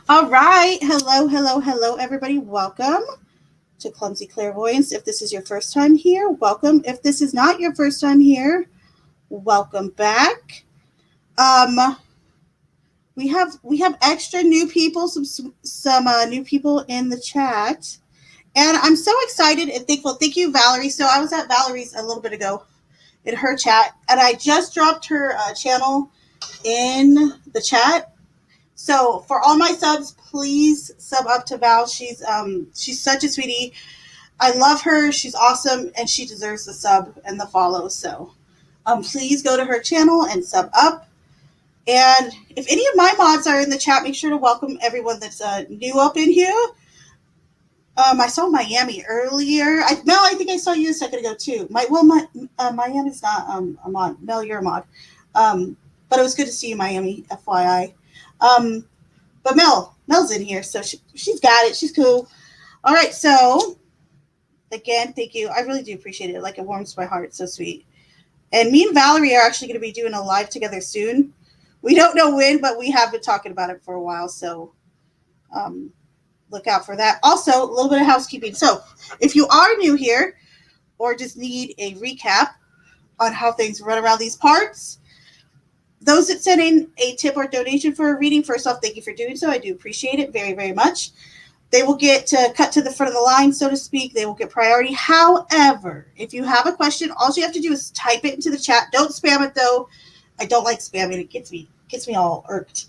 All right. Hello, hello, hello, everybody. Welcome to Clumsy Clairvoyance. If this is your first time here, welcome. If this is not your first time here, welcome back. Um, we have extra new people, some new people in the chat, and I'm so excited and thankful. Thank you, Valerie. So I was at Valerie's a little bit ago in her chat, and I just dropped her channel in the chat. So for all my subs, please sub up to Val. She's such a sweetie. I love her. She's awesome, and she deserves the sub and the follow. So please go to her channel and sub up. And if any of my mods are in the chat, make sure to welcome everyone that's new up in here. I saw Miami earlier. Mel, I think I saw you a second ago too. Miami's not a mod. Mel, you're a mod. But it was good to see you, Miami. FYI. But Mel's in here, so she's got it. She's cool. All right, so again, thank you. I really do appreciate it. Like, it warms my heart. So sweet. And me and Valerie are actually going to be doing a live together soon. We don't know when, but we have been talking about it for a while. So look out for that. Also, a little bit of housekeeping. So if you are new here or just need a recap on how things run around these parts, those that send in a tip or donation for a reading, first off, thank you for doing so. I do appreciate it very, very much. They will get to cut to the front of the line, so to speak. They will get priority. However, if you have a question, all you have to do is type it into the chat. Don't spam it, though. I don't like spamming. It gets me all irked.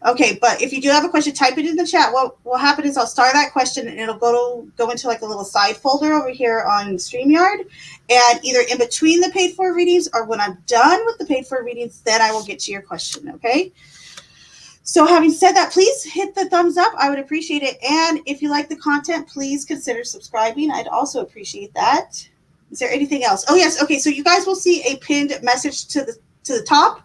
Okay, but if you do have a question, type it in the chat. What will happen is I'll start that question, and it'll go into like a little side folder over here on StreamYard. And either in between the paid for readings or when I'm done with the paid for readings, then I will get to your question, okay? So having said that, please hit the thumbs up. I would appreciate it. And if you like the content, please consider subscribing. I'd also appreciate that. Is there anything else? Oh, yes. Okay, so you guys will see a pinned message to the top.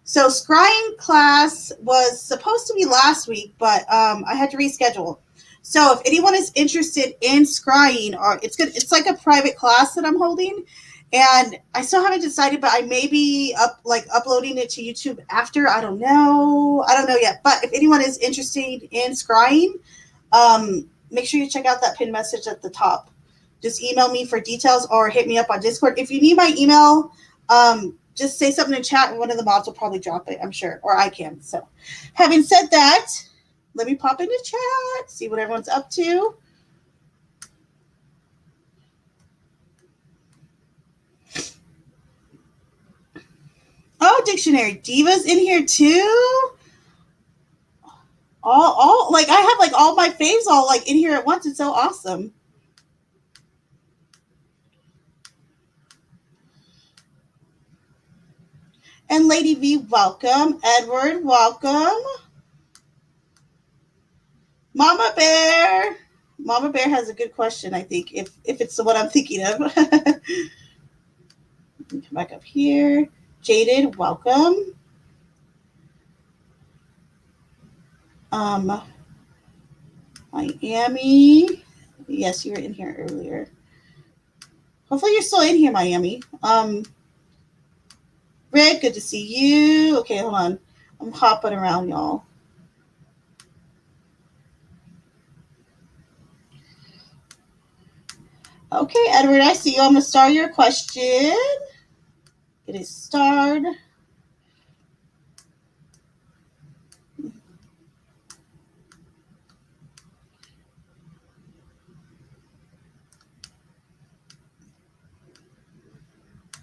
So scrying class was supposed to be last week, but I had to reschedule. So if anyone is interested in scrying, or it's like a private class that I'm holding, and I still haven't decided, but I may be uploading it to YouTube after. I don't know yet. But if anyone is interested in scrying, make sure you check out that pinned message at the top. Just email me for details or hit me up on Discord. If you need my email, just say something in chat and one of the mods will probably drop it, I'm sure, or I can. So having said that, let me pop into chat, see what everyone's up to. Oh, Dictionary Diva's in here too. All like I have like all my faves all like in here at once. It's so awesome. And Lady V, welcome. Edward, welcome. Mama Bear. Mama Bear has a good question, I think, if it's the one I'm thinking of. Let me come back up here. Jaded, welcome. Miami. Yes, you were in here earlier. Hopefully you're still in here, Miami. Rick, good to see you. Okay, hold on. I'm hopping around, y'all. Okay, Edward, I see you. I'm going to start your question. It is starred.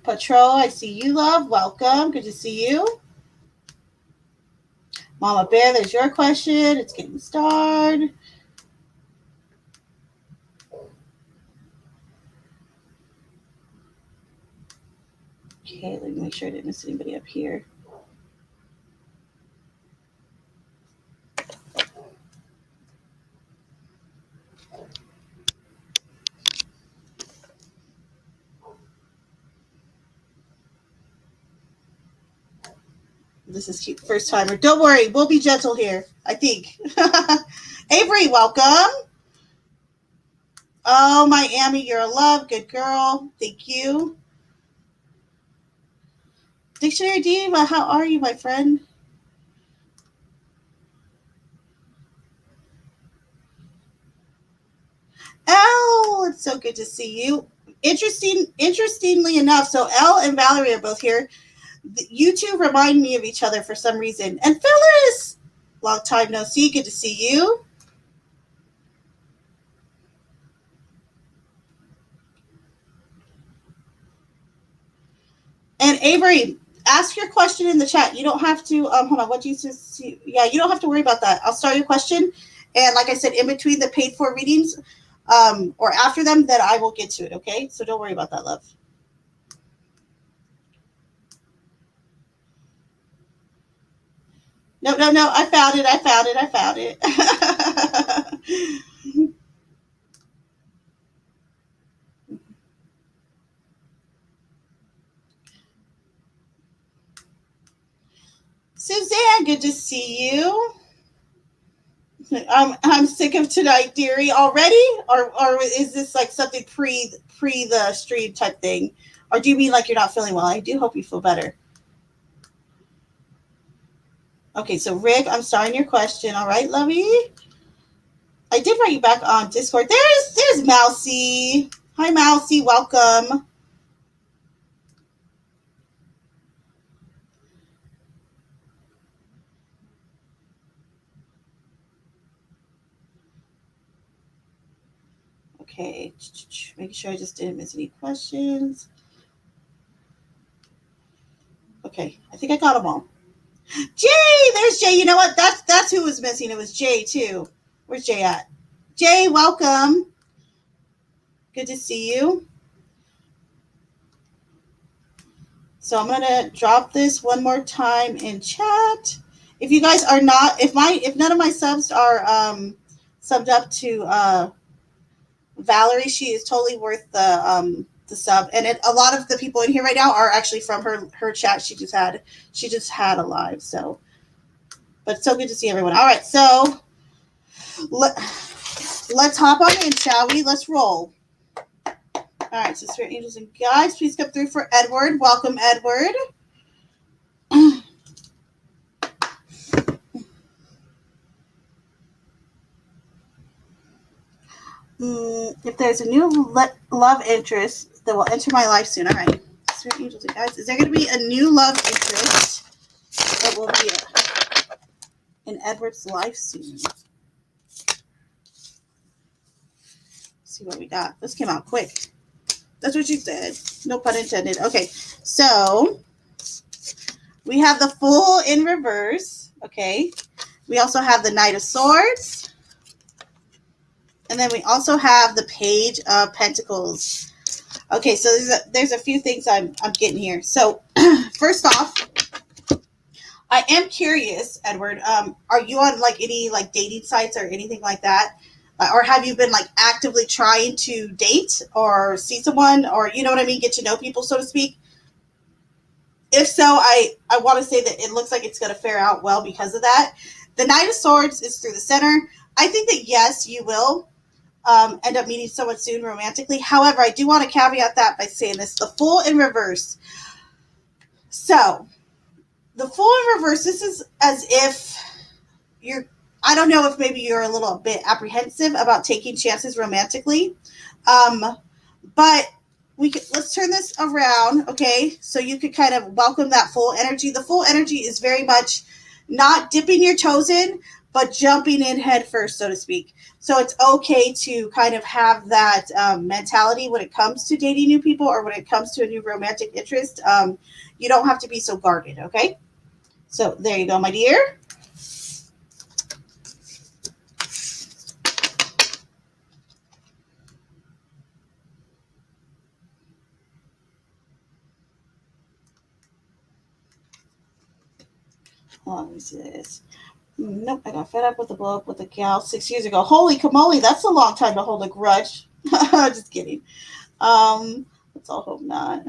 Patrol, I see you, love. Welcome. Good to see you. Mama Bear, there's your question. It's getting started. Okay, let me make sure I didn't miss anybody up here. This is cute. First timer. Don't worry. We'll be gentle here, I think. Avery, welcome. Oh, Miami, you're a love. Good girl. Thank you. Dictionary Diva, how are you, my friend? Elle, it's so good to see you. Interestingly enough, so Elle and Valerie are both here. You two remind me of each other for some reason. And Phyllis, long time no see. Good to see you. And Avery, ask your question in the chat. You don't have to. Hold on. What do you see? Yeah, you don't have to worry about that. I'll start your question, and like I said, in between the paid for readings, or after them, then I will get to it. Okay, so don't worry about that, love. No, no, no. I found it. I found it. I found it. Suzanne, good to see you. I'm sick of tonight, dearie, already, or is this like something pre the stream type thing, or do you mean like you're not feeling well? I do hope you feel better. Okay, so Rick, I'm starting your question. All right, lovey. I did write you back on Discord. There's Mousy. Hi, Mousy. Welcome. Okay, making sure I just didn't miss any questions. Okay, I think I got them all. Jay, there's Jay. You know what? That's who was missing. It was Jay too. Where's Jay at? Jay, welcome. Good to see you. So I'm gonna drop this one more time in chat. If you guys are not, if none of my subs are subbed up to Valerie, she is totally worth the sub. And a lot of the people in here right now are actually from her chat. She just had a live. So, but it's so good to see everyone. All right, so let's hop on in, shall we? Let's roll. All right, so Spirit Angels and Guides, please come through for Edward. Welcome, Edward. If there's a new love interest that will enter my life soon. All right, Spirit Angels and Guides, is there going to be a new love interest that will be in Edward's life soon? Let's see what we got. This came out quick. That's what you said. No pun intended. Okay, so we have the Fool in reverse. Okay, we also have the Knight of Swords, and then we also have the Page of Pentacles. Okay, so there's a few things I'm getting here. So first off, I am curious, Edward. Are you on like any like dating sites or anything like that? Or have you been like actively trying to date or see someone, or you know what I mean, get to know people, so to speak? If so, I want to say that it looks like it's going to fare out well because of that. The Knight of Swords is through the center. I think that yes, you will end up meeting someone soon romantically. However, I do want to caveat that by saying this: the Fool in reverse. So the Fool in reverse, this is as if I don't know if maybe you're a little bit apprehensive about taking chances romantically. But let's turn this around, okay? So you could kind of welcome that full energy. The full energy is very much not dipping your toes in, but jumping in head first, so to speak. So it's okay to kind of have that mentality when it comes to dating new people or when it comes to a new romantic interest. You don't have to be so guarded, okay? So there you go, my dear. Let me see this. Nope, I got fed up with the blow up with a gal 6 years ago. Holy camole, that's a long time to hold a grudge. Just kidding. Let's all hope not.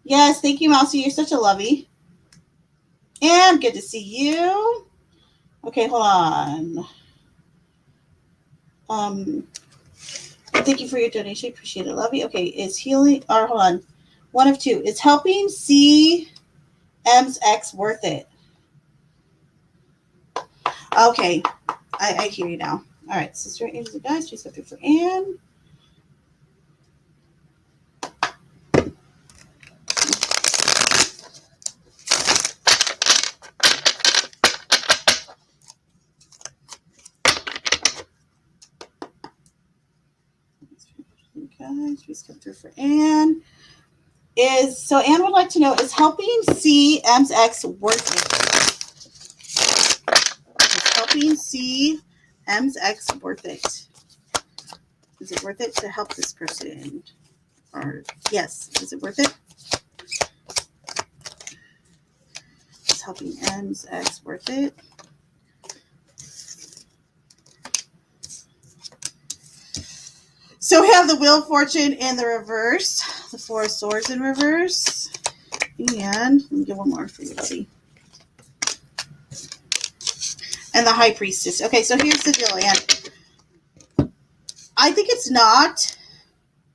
Yes, thank you, Mousy. You're such a lovey. And good to see you. Okay, hold on. Thank you for your donation. Appreciate it. Love you. Okay, is healing, or hold on. One of two. Is helping CM's ex worth it? Okay. I hear you now. All right, so Spirit, angels, and guides, please go through for Anne. Guys, please come through for Anne. So Anne would like to know, is helping C M's ex worth it? Is helping C M's ex worth it? Is it worth it to help this person? Or yes, is it worth it? Is helping M's ex worth it? So we have the Wheel of Fortune in the reverse, the Four of Swords in reverse, and let me get one more for you, buddy. And the High Priestess. Okay, so here's the deal, Anne. I think it's not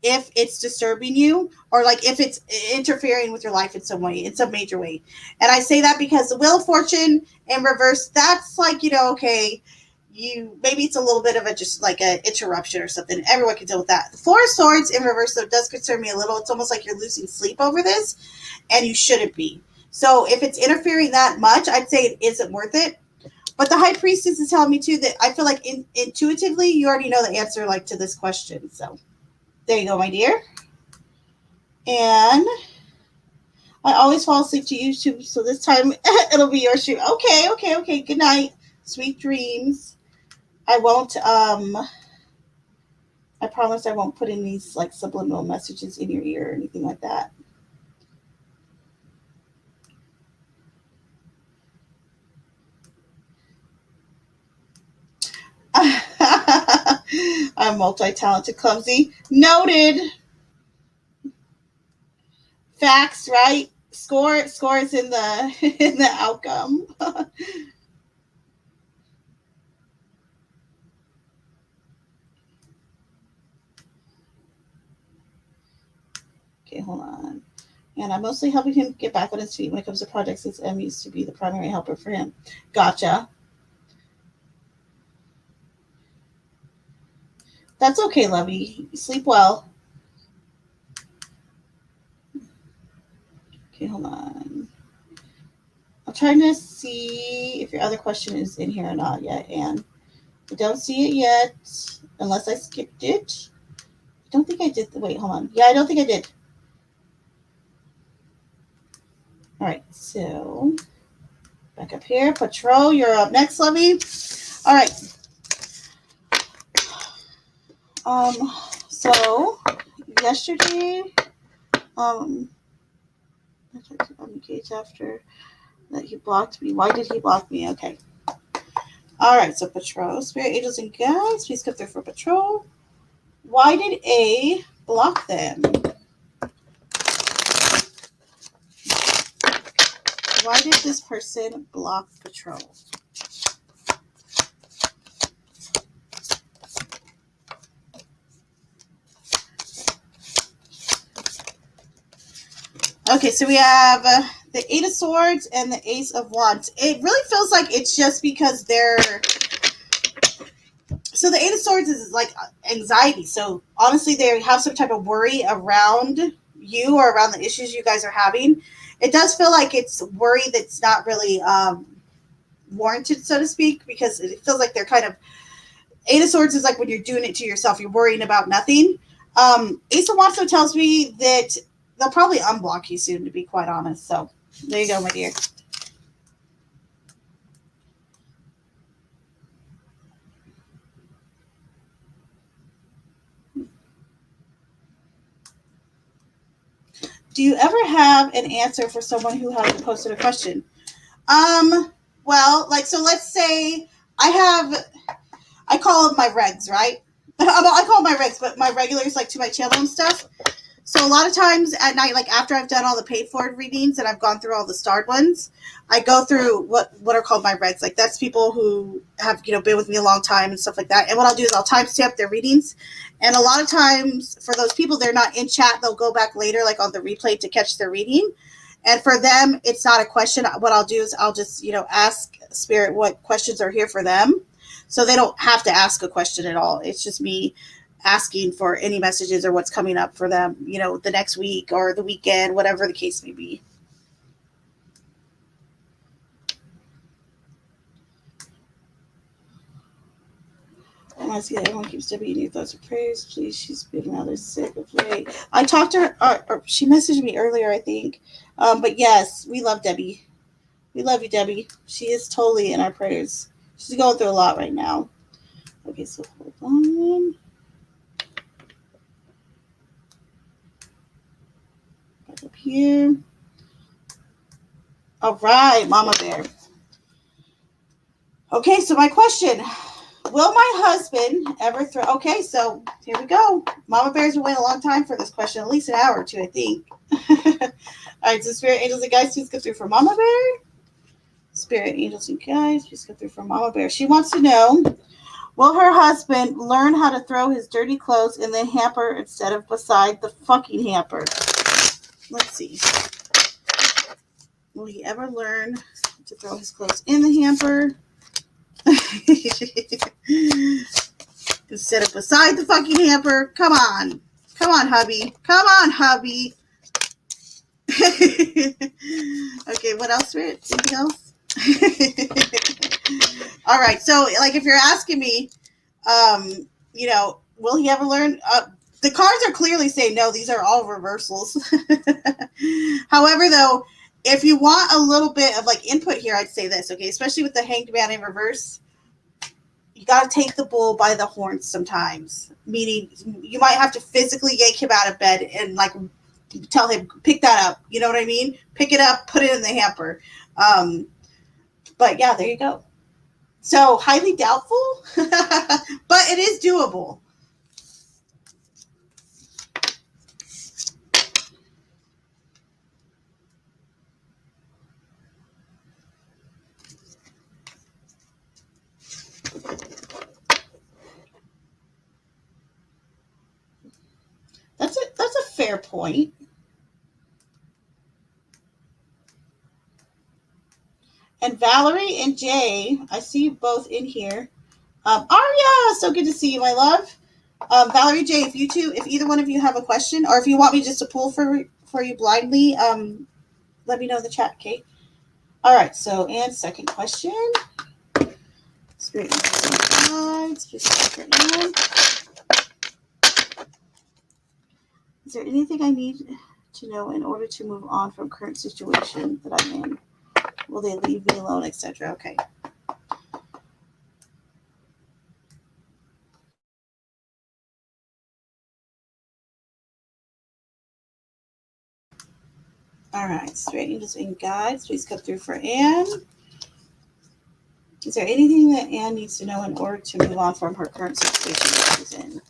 if it's disturbing you or like if it's interfering with your life in some way, in some major way. And I say that because the Wheel of Fortune in reverse, that's like, okay, maybe it's a little bit of a just like an interruption or something. Everyone can deal with that. The Four of Swords in reverse, though, does concern me a little. It's almost like you're losing sleep over this, and you shouldn't be. So if it's interfering that much, I'd say it isn't worth it. But the High Priestess is telling me too that I feel like intuitively you already know the answer like to this question. So there you go, my dear. And I always fall asleep to YouTube, so this time it'll be your stream. Okay. Good night. Sweet dreams. I won't, I promise I won't put in these like subliminal messages in your ear or anything like that. I'm multi-talented, clumsy. Noted. Facts, right? Score is in the outcome. Okay, hold on. And I'm mostly helping him get back on his feet when it comes to projects, since M used to be the primary helper for him. Gotcha. That's okay, lovey. Sleep well. Okay, hold on. I'm trying to see if your other question is in here or not yet, Anne. I don't see it yet, unless I skipped it. I don't think I did. Wait, hold on. Yeah, I don't think I did. All right, so back up here. Patrol, you're up next, lovey. All right. So yesterday, I tried to engage after that he blocked me. Why did he block me? Okay. All right, so Patrol, Spirit, Angels, and Guides, please come through for Patrol. Why did A block them? Why did this person block Patrol? Okay, so we have the Eight of Swords and the Ace of Wands. It really feels like it's just because they're... So the Eight of Swords is like anxiety. So honestly, they have some type of worry around you or around the issues you guys are having. It does feel like it's worry that's not really warranted, so to speak, because it feels like they're kind of... Eight of Swords is like when you're doing it to yourself. You're worrying about nothing. Ace of Wands tells me that they'll probably unblock you soon, to be quite honest. So there you go, my dear. Do you ever have an answer for someone who hasn't posted a question? Well, like, so let's say I call them my regs, right? I call them my regs, but my regulars, like, to my channel and stuff. So a lot of times at night, like after I've done all the paid for readings and I've gone through all the starred ones, I go through what are called my regs. Like that's people who have, been with me a long time and stuff like that. And what I'll do is I'll timestamp their readings. And a lot of times for those people, they're not in chat. They'll go back later, like on the replay to catch their reading. And for them, it's not a question. What I'll do is I'll just, ask Spirit what questions are here for them. So they don't have to ask a question at all. It's just me asking for any messages or what's coming up for them, the next week or the weekend, whatever the case may be. I want to see that everyone keeps Debbie in your thoughts and prayers. Please, she's been rather sick of late. I talked to her, or she messaged me earlier, I think. But yes, we love Debbie. We love you, Debbie. She is totally in our prayers. She's going through a lot right now. Okay, so hold on. Back up here. All right, Mama Bear. Okay, so my question. Will my husband ever throw... Okay, so here we go. Mama Bear's been waiting a long time for this question. At least an hour or two, I think. All right, so Spirit, Angels, and Guides, please go through for Mama Bear. Spirit, Angels, and Guides, please go through for Mama Bear. She wants to know, will her husband learn how to throw his dirty clothes in the hamper instead of beside the fucking hamper? Let's see. Will he ever learn to throw his clothes in the hamper instead of beside the fucking hamper? Come on. Come on, hubby. Come on, hubby. Okay, what else, Spirit? Anything else? All right, so like if you're asking me, will he ever learn? The cards are clearly saying no, these are all reversals. However, though, if you want a little bit of like input here, I'd say this, okay, especially with the Hanged Man in reverse, you got to take the bull by the horns sometimes, meaning you might have to physically yank him out of bed and like tell him, pick that up. You know what I mean? Pick it up, put it in the hamper. But yeah, there you go. So highly doubtful, but it is doable. That's a fair point. And Valerie and Jay, I see you both in here. Arya, so good to see you, my love. Valerie, Jay, if either one of you have a question, or if you want me just to pull for you blindly, let me know in the chat, okay? All right. So, and second question. Spirit guides, is there anything I need to know in order to move on from current situation that I'm in? Will they leave me alone, etc.? Okay. All right. Spirit, Angels, and Guides, please come through for Anne. Is there anything that Anne needs to know in order to move on from her current situation that she's in?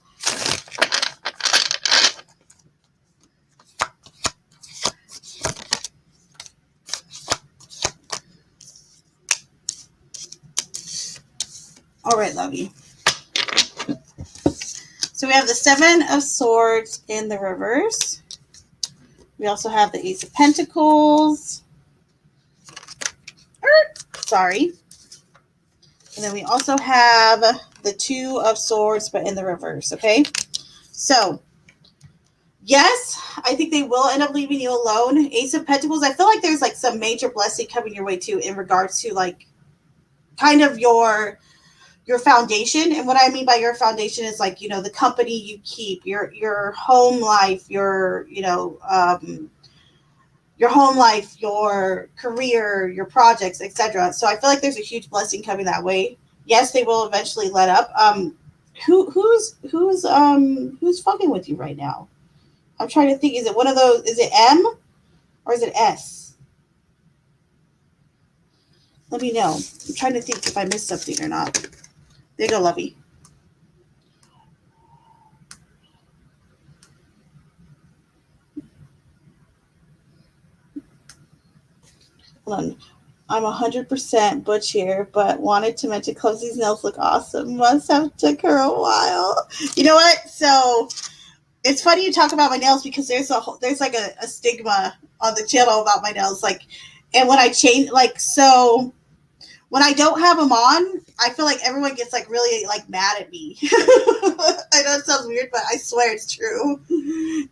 All right, lovey. So we have the Seven of Swords in the reverse. We also have the Ace of Pentacles. Sorry. And then we also have the Two of Swords, but in the reverse, okay? So, yes, I think they will end up leaving you alone. Ace of Pentacles, I feel like there's like some major blessing coming your way too in regards to like kind of your foundation. And what I mean by your foundation is like, the company you keep, your home life, your home life, your career, your projects, etc. So I feel like there's a huge blessing coming that way. Yes, they will eventually let up. Who's fucking with you right now? I'm trying to think. Is it one of those? Is it M or is it S? Let me know. I'm trying to think if I missed something or not. There you go, lovey. Hold on. I'm 100% butch here, but wanted to mention Clumsy's nails look awesome. Must have took her a while. You know what? So it's funny you talk about my nails because there's like a stigma on the channel about my nails. Like, and when I change, like, so when I don't have them on, I feel like everyone gets like really like mad at me. I know it sounds weird, but I swear it's true.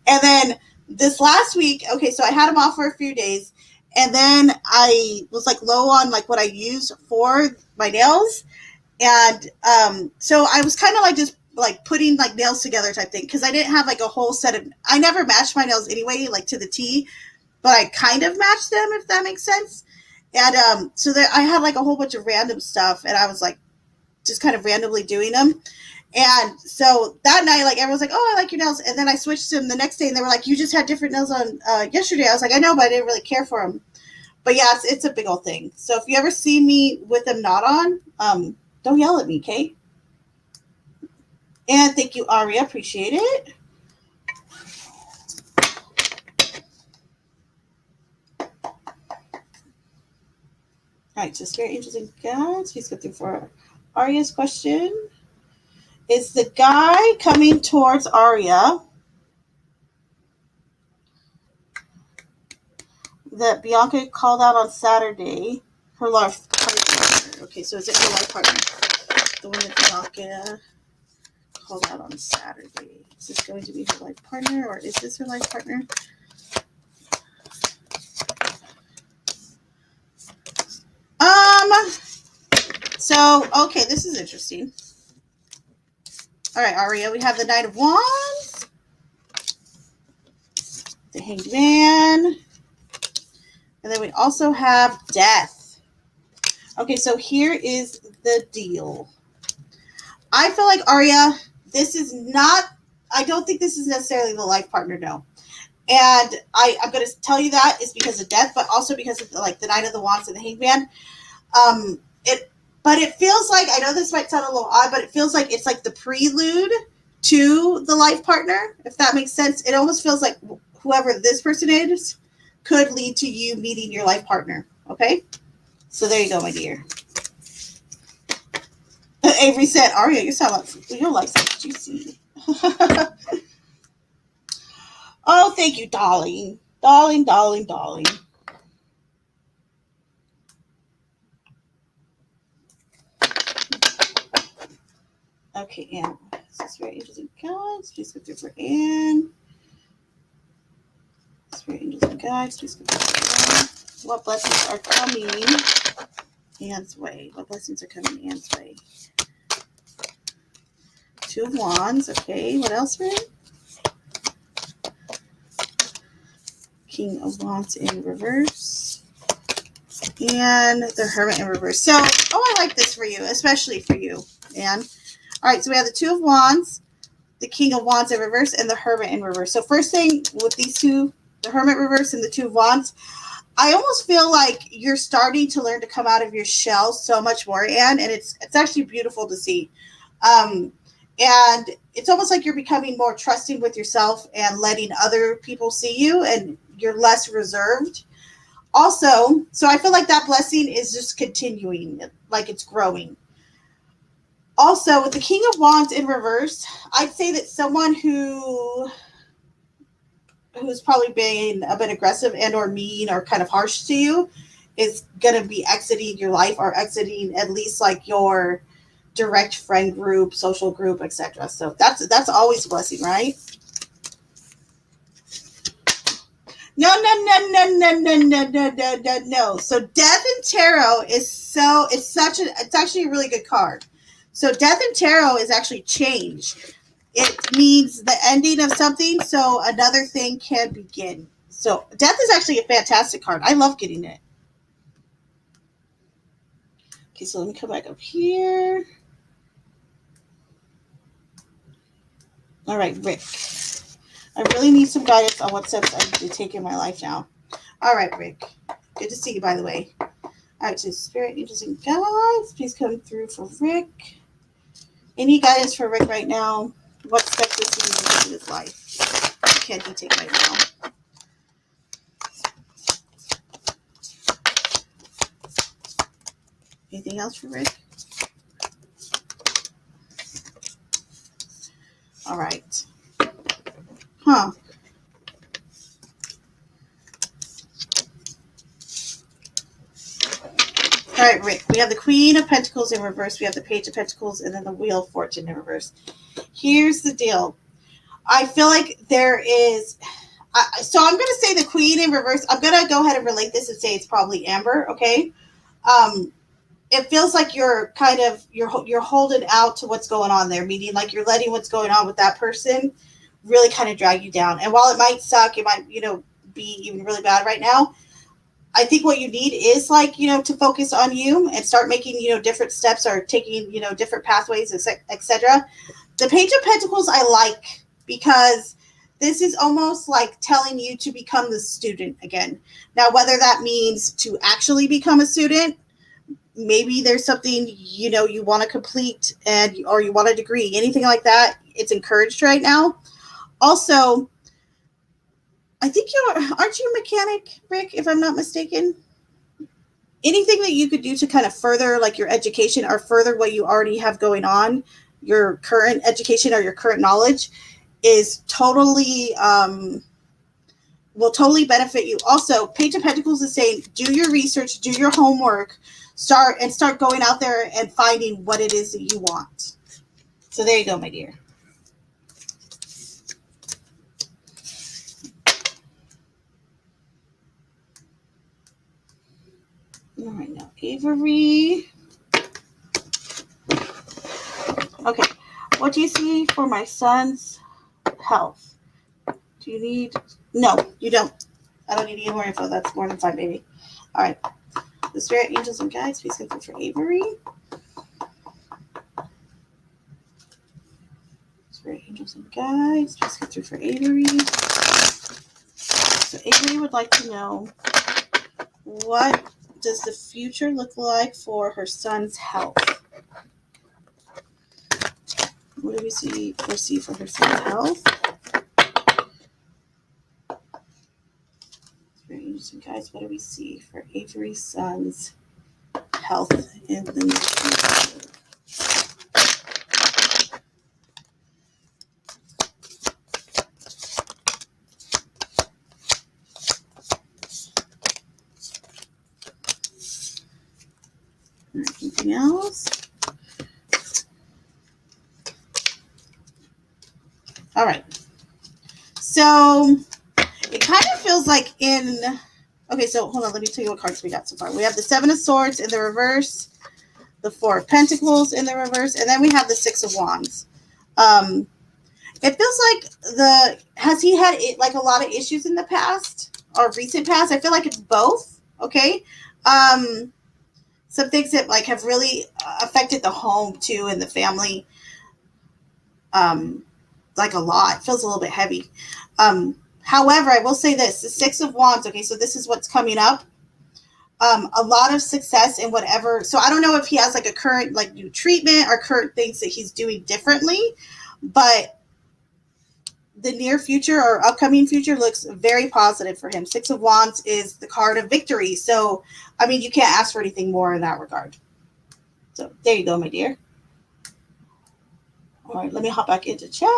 And then this last week, okay, so I had them off for a few days, and then I was like low on like what I use for my nails, and so I was kind of like just like putting like nails together type thing because I didn't have like a whole set of. I never matched my nails anyway, like to the T, but I kind of matched them if that makes sense. And so there, I had like a whole bunch of random stuff, and I was like just kind of randomly doing them. And so that night, like everyone's like, "Oh, I like your nails," and then I switched them the next day, and they were like, "You just had different nails on yesterday." I was like, "I know, but I didn't really care for them." But yeah, it's a big old thing. So if you ever see me with them not on, don't yell at me, okay? And thank you, Aria. Appreciate it. All right, so spirit angels and guides. Please go through for Aria's question. Is the guy coming towards Aria that Bianca called out on Saturday? Her life partner. Okay, so is it her life partner? The one that Bianca called out on Saturday. Is this going to be her life partner, or is this her life partner? So, okay, this is interesting. All right, Aria, we have the Knight of Wands, the Hanged Man, and then we also have Death. Okay, so here is the deal. I feel like, Aria, this is not, I don't think this is necessarily the life partner, no. And I'm going to tell you that is because of Death, but also because of like the Knight of the Wands and the Hanged Man. But it feels like, I know this might sound a little odd, but it feels like it's like the prelude to the life partner, if that makes sense. It almost feels like whoever this person is could lead to you meeting your life partner. Okay? So there you go, my dear. Avery said, Aria, your life's like juicy. Oh, thank you, darling. Darling, darling, darling. Okay, Anne. This is very interesting. Guys, please go through for Anne. This is very interesting. Guys, please go through for Anne. What blessings are coming Anne's way? What blessings are coming Anne's way? Two of Wands. Okay, what else, Ray? King of Wands in reverse. And the Hermit in reverse. So, I like this for you, especially for you, Anne. All right, so we have the Two of Wands, the King of Wands in reverse, and the Hermit in reverse. So first thing with these two, the Hermit reverse and the Two of Wands, I almost feel like you're starting to learn to come out of your shell so much more, Anne, and it's actually beautiful to see. And it's almost like you're becoming more trusting with yourself and letting other people see you, and you're less reserved. Also, so I feel like that blessing is just continuing, like it's growing. Also, with the King of Wands in reverse, I'd say that someone who's probably being a bit aggressive and or mean or kind of harsh to you is going to be exiting your life or exiting at least like your direct friend group, social group, etc. So that's always a blessing, right? No. So Death and Tarot it's actually a really good card. So Death and Tarot is actually change. It means the ending of something so another thing can begin. So Death is actually a fantastic card. I love getting it. Okay, so let me come back up here. All right, Rick. I really need some guidance on what steps I need to take in my life now. All right, Rick. Good to see you, by the way. All right, so Spirit, Angels, and Guides, please come through for Rick. Any guidance for Rick right now? What steps does he need to take in his life? What can he take right now? Anything else for Rick? All right. Huh. All right, Rick, we have the Queen of Pentacles in reverse, we have the Page of Pentacles, and then the Wheel of Fortune in reverse. Here's the deal. I feel like there is... so I'm going to say the Queen in reverse. I'm going to go ahead and relate this and say it's probably Amber, okay? It feels like you're kind of... You're holding out to what's going on there, meaning like you're letting what's going on with that person really kind of drag you down. And while it might suck, it might, be even really bad right now, I think what you need is like, to focus on you and start making, different steps or taking, different pathways, etc. The Page of Pentacles I like because this is almost like telling you to become the student again. Now, whether that means to actually become a student, maybe there's something, you want to complete or you want a degree, anything like that, it's encouraged right now. Also, I think aren't you a mechanic, Rick, if I'm not mistaken? Anything that you could do to kind of further like your education or further what you already have going on, your current education or your current knowledge is totally, will totally benefit you. Also, Page of Pentacles is saying, do your research, do your homework, start going out there and finding what it is that you want. So there you go, my dear. All right, now Avery. Okay, what do you see for my son's health? Do you need... No, you don't. I don't need any more info. That's more than fine, baby. All right. The Spirit, Angels, and Guides, please come through for Avery. Spirit, Angels, and Guides, please come through for Avery. So Avery would like to know, what does the future look like for her son's health? What do we foresee for her son's health? Angels and Guides, what do we see for Avery's son's health in the near future? Anything else? All right. So it kind of feels like okay, so hold on. Let me tell you what cards we got so far. We have the Seven of Swords in the reverse, the Four of Pentacles in the reverse, and then we have the Six of Wands. It feels like has he had like a lot of issues in the past or recent past? I feel like it's both. Okay. Some things that like have really affected the home too and the family. Like a lot. It feels a little bit heavy. However, I will say this, the Six of Wands, okay, so this is what's coming up. A lot of success in whatever. So I don't know if he has like a current like new treatment or current things that he's doing differently, but the near future or upcoming future looks very positive for him. Six of Wands is the card of victory. So, I mean, you can't ask for anything more in that regard. So there you go, my dear. All right, let me hop back into chat.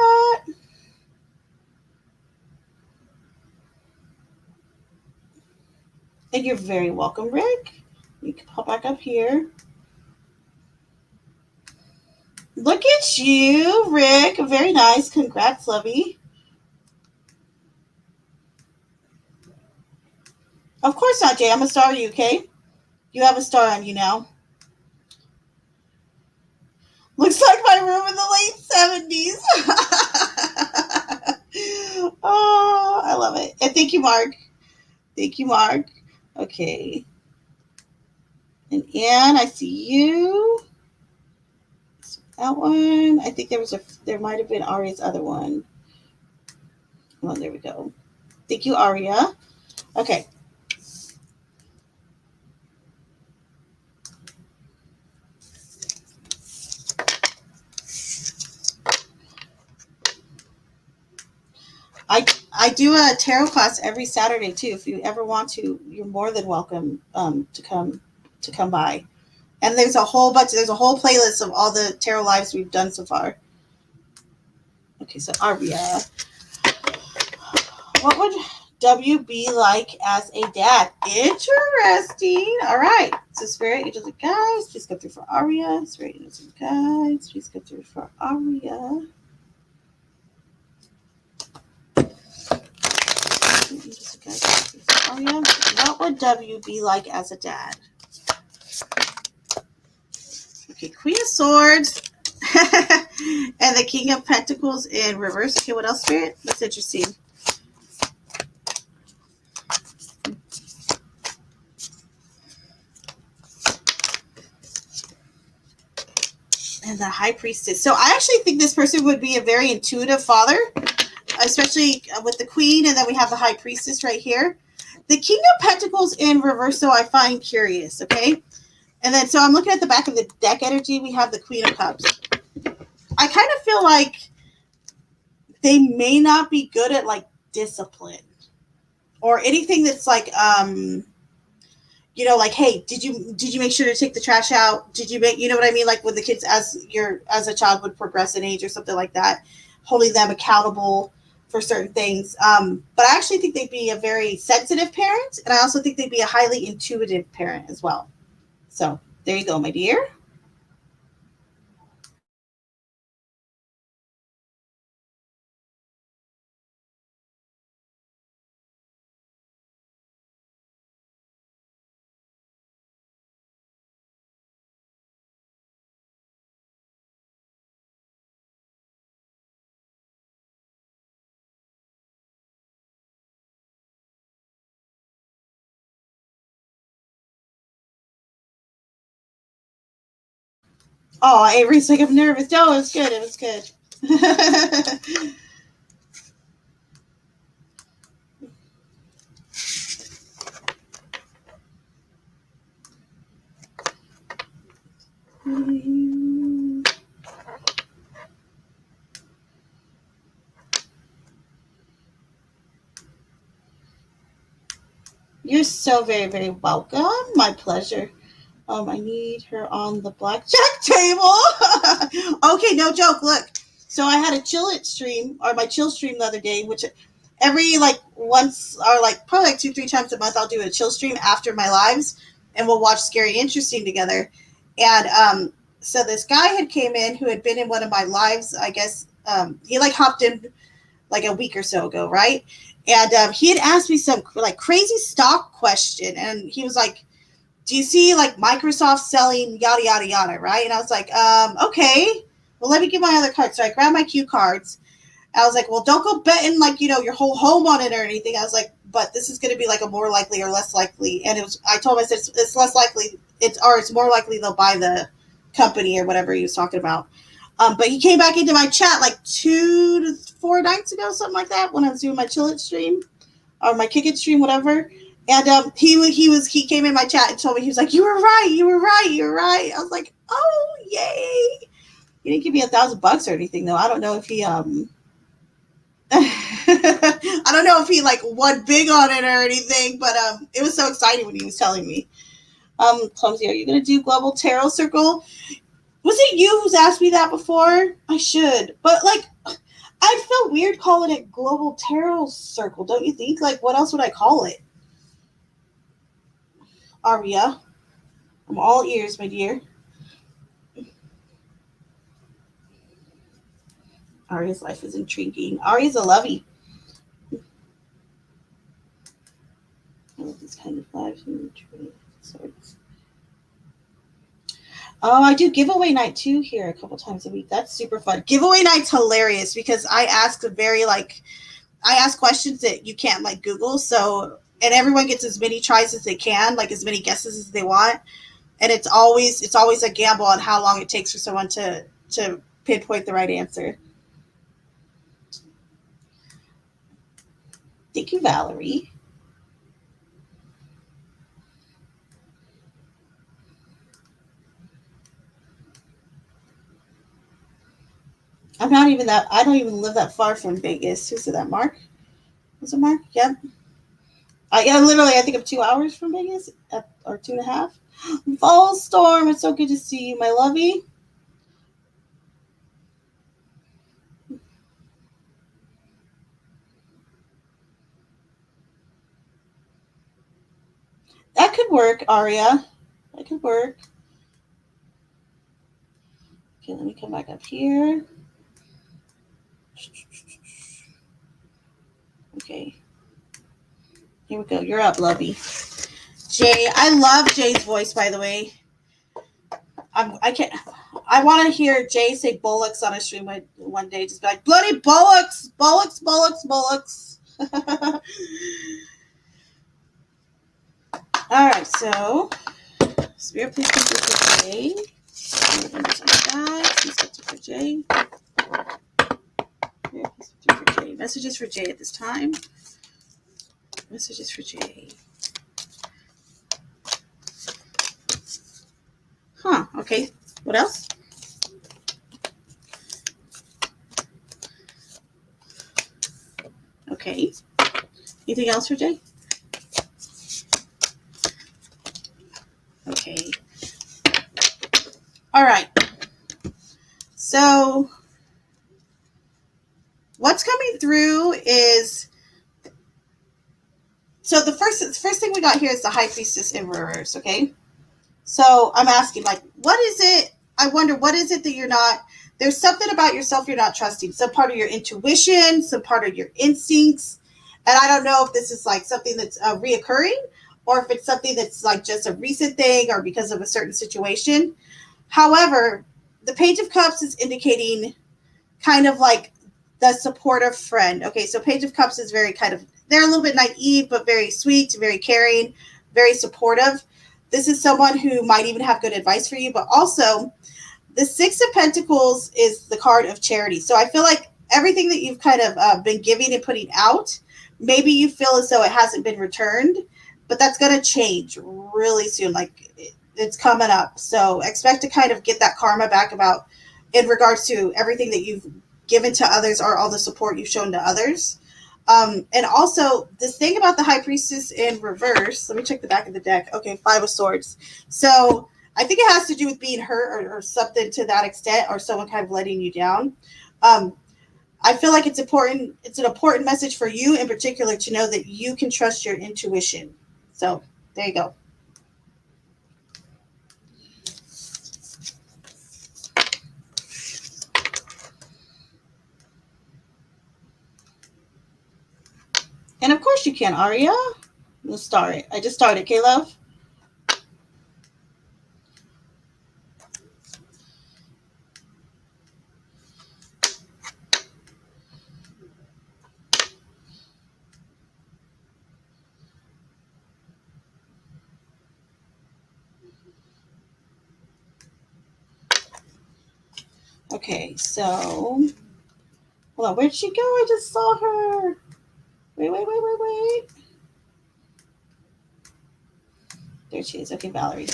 And you're very welcome, Rick. You can pop back up here. Look at you, Rick. Very nice. Congrats, lovey. Of course not, Jay. I'm a star, you, okay? You have a star on you now. Looks like my room in the late 70s. Oh, I love it. And thank you, Mark. Thank you, Mark. Okay. And Anne, I see you. That one. I think there might have been Aria's other one. Oh, there we go. Thank you, Aria. Okay. I do a tarot class every Saturday too. If you ever want to, you're more than welcome to come by. And there's a whole playlist of all the tarot lives we've done so far. Okay, so Aria, what would W be like as a dad? Interesting. All right. So Spirit, Angels and Guides, please go through for Aria. Spirit, Angels and Guides, please go through for Aria. Angels and Guides, please go through for Aria. What would W be like as a dad? Okay, Queen of Swords. And the King of Pentacles in reverse. Okay, what else, Spirit? That's interesting. And the High Priestess. So I actually think this person would be a very intuitive father, especially with the Queen, and then we have the High Priestess right here. The King of Pentacles in reverse, so I find curious, okay? And then, so I'm looking at the back of the deck energy. We have the Queen of Cups. I kind of feel like they may not be good at, like, discipline or anything that's like, you know, like, hey, did you make sure to take the trash out? Did you make, you know what I mean? Like when the kids, as a child would progress in age or something like that, holding them accountable for certain things. But I actually think they'd be a very sensitive parent, and I also think they'd be a highly intuitive parent as well. So there you go, my dear. Oh, Avery's like, I'm nervous. No, it was good. It was good. You're so very, very welcome. My pleasure. I need her on the blackjack table. Okay, no joke. Look, so I had a chill it stream, or my chill stream the other day, which every like once or like probably like 2-3 times a month I'll do a chill stream after my lives, and we'll watch Scary Interesting together. And so this guy had came in who had been in one of my lives. I guess he like hopped in like a week or so ago, right? And he had asked me some like crazy stock question, and he was like, do you see like Microsoft selling yada yada yada, right? And I was like, okay, well let me get my other cards. So I grabbed my cue cards. I was like, well, don't go betting like, you know, your whole home on it or anything. I was like, but this is going to be like a more likely or less likely. And it was, I told him, I said, it's less likely, it's more likely they'll buy the company or whatever he was talking about. But he came back into my chat like 2 to 4 nights ago, something like that, when I was doing my chill it stream or my kick it stream, whatever. And he came in my chat and told me, he was like, you were right, you were right, you were right. I was like, oh yay. He didn't give me $1,000 or anything though. I don't know if he I don't know if he like won big on it or anything, but it was so exciting when he was telling me. Clumsy, are you gonna do Global Tarot Circle? Was it you who's asked me that before? I should, but like I feel weird calling it Global Tarot Circle, don't you think? Like, what else would I call it? Aria, I'm all ears, my dear. Aria's life is intriguing. Aria's a lovey. I love these kind of lives and sorts. Oh, I do giveaway night too here a couple times a week. That's super fun. Giveaway night's hilarious because I ask I ask questions that you can't like Google. So, and everyone gets as many tries as they can, like as many guesses as they want. And it's always a gamble on how long it takes for someone to pinpoint the right answer. Thank you, Valerie. I don't even live that far from Vegas. Who said that? Mark? Was it Mark? Yep. Yeah, literally, I think I'm 2 hours from Vegas, or 2.5. Fall Storm, it's so good to see you, my lovey. That could work, Aria. That could work. Okay, let me come back up here. Okay. Here we go. You're up, lovey. Jay, I love Jay's voice, by the way. I want to hear Jay say bullocks on a stream one day. Just be like, bloody bullocks, bullocks, bullocks, bullocks. All right, so Spirit, please come through for Jay. For Jay. For Jay. Messages for Jay at this time. Messages for Jay. Huh, okay. What else? Okay. Anything else for Jay? Okay. All right. So what's coming through is, so the first thing we got here is the High Priestess in reverse, okay? So I'm asking, like, what is it? I wonder, what is it that you're not, there's something about yourself you're not trusting. Some part of your intuition, some part of your instincts. And I don't know if this is like something that's reoccurring or if it's something that's like just a recent thing or because of a certain situation. However, the Page of Cups is indicating kind of like the supportive friend. Okay, so Page of Cups is very kind of, they're a little bit naive, but very sweet, very caring, very supportive. This is someone who might even have good advice for you, but also the Six of Pentacles is the card of charity. So I feel like everything that you've kind of been giving and putting out, maybe you feel as though it hasn't been returned, but that's going to change really soon. Like it's coming up. So expect to kind of get that karma back about in regards to everything that you've given to others or all the support you've shown to others. And also this thing about the High Priestess in reverse, let me check the back of the deck. Okay, Five of Swords. So I think it has to do with being hurt or something to that extent, or someone kind of letting you down. I feel like it's important. It's an important message for you in particular to know that you can trust your intuition. So there you go. And of course you can, Aria. We'll start it. I just started, okay, love? Okay, so hold on. Where'd she go? I just saw her. Wait. There she is. Okay, Valerie.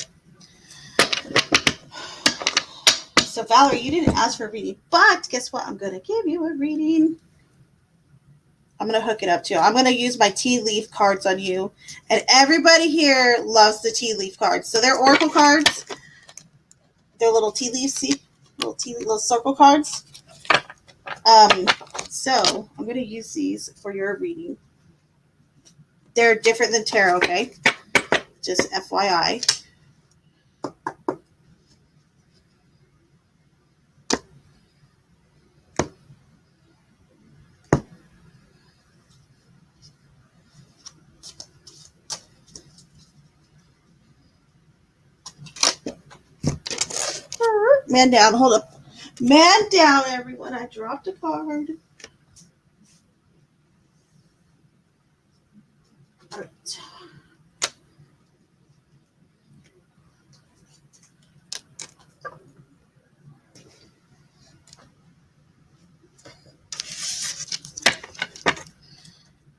So, Valerie, you didn't ask for a reading, but guess what? I'm going to give you a reading. I'm going to hook it up too. I'm going to use my tea leaf cards on you. And everybody here loves the tea leaf cards. So, they're oracle cards. They're little tea leaves, see? Little circle cards. So, I'm going to use these for your reading. They're different than tarot, okay? Just FYI. Man down, hold up. Man down, everyone. I dropped a card. All right.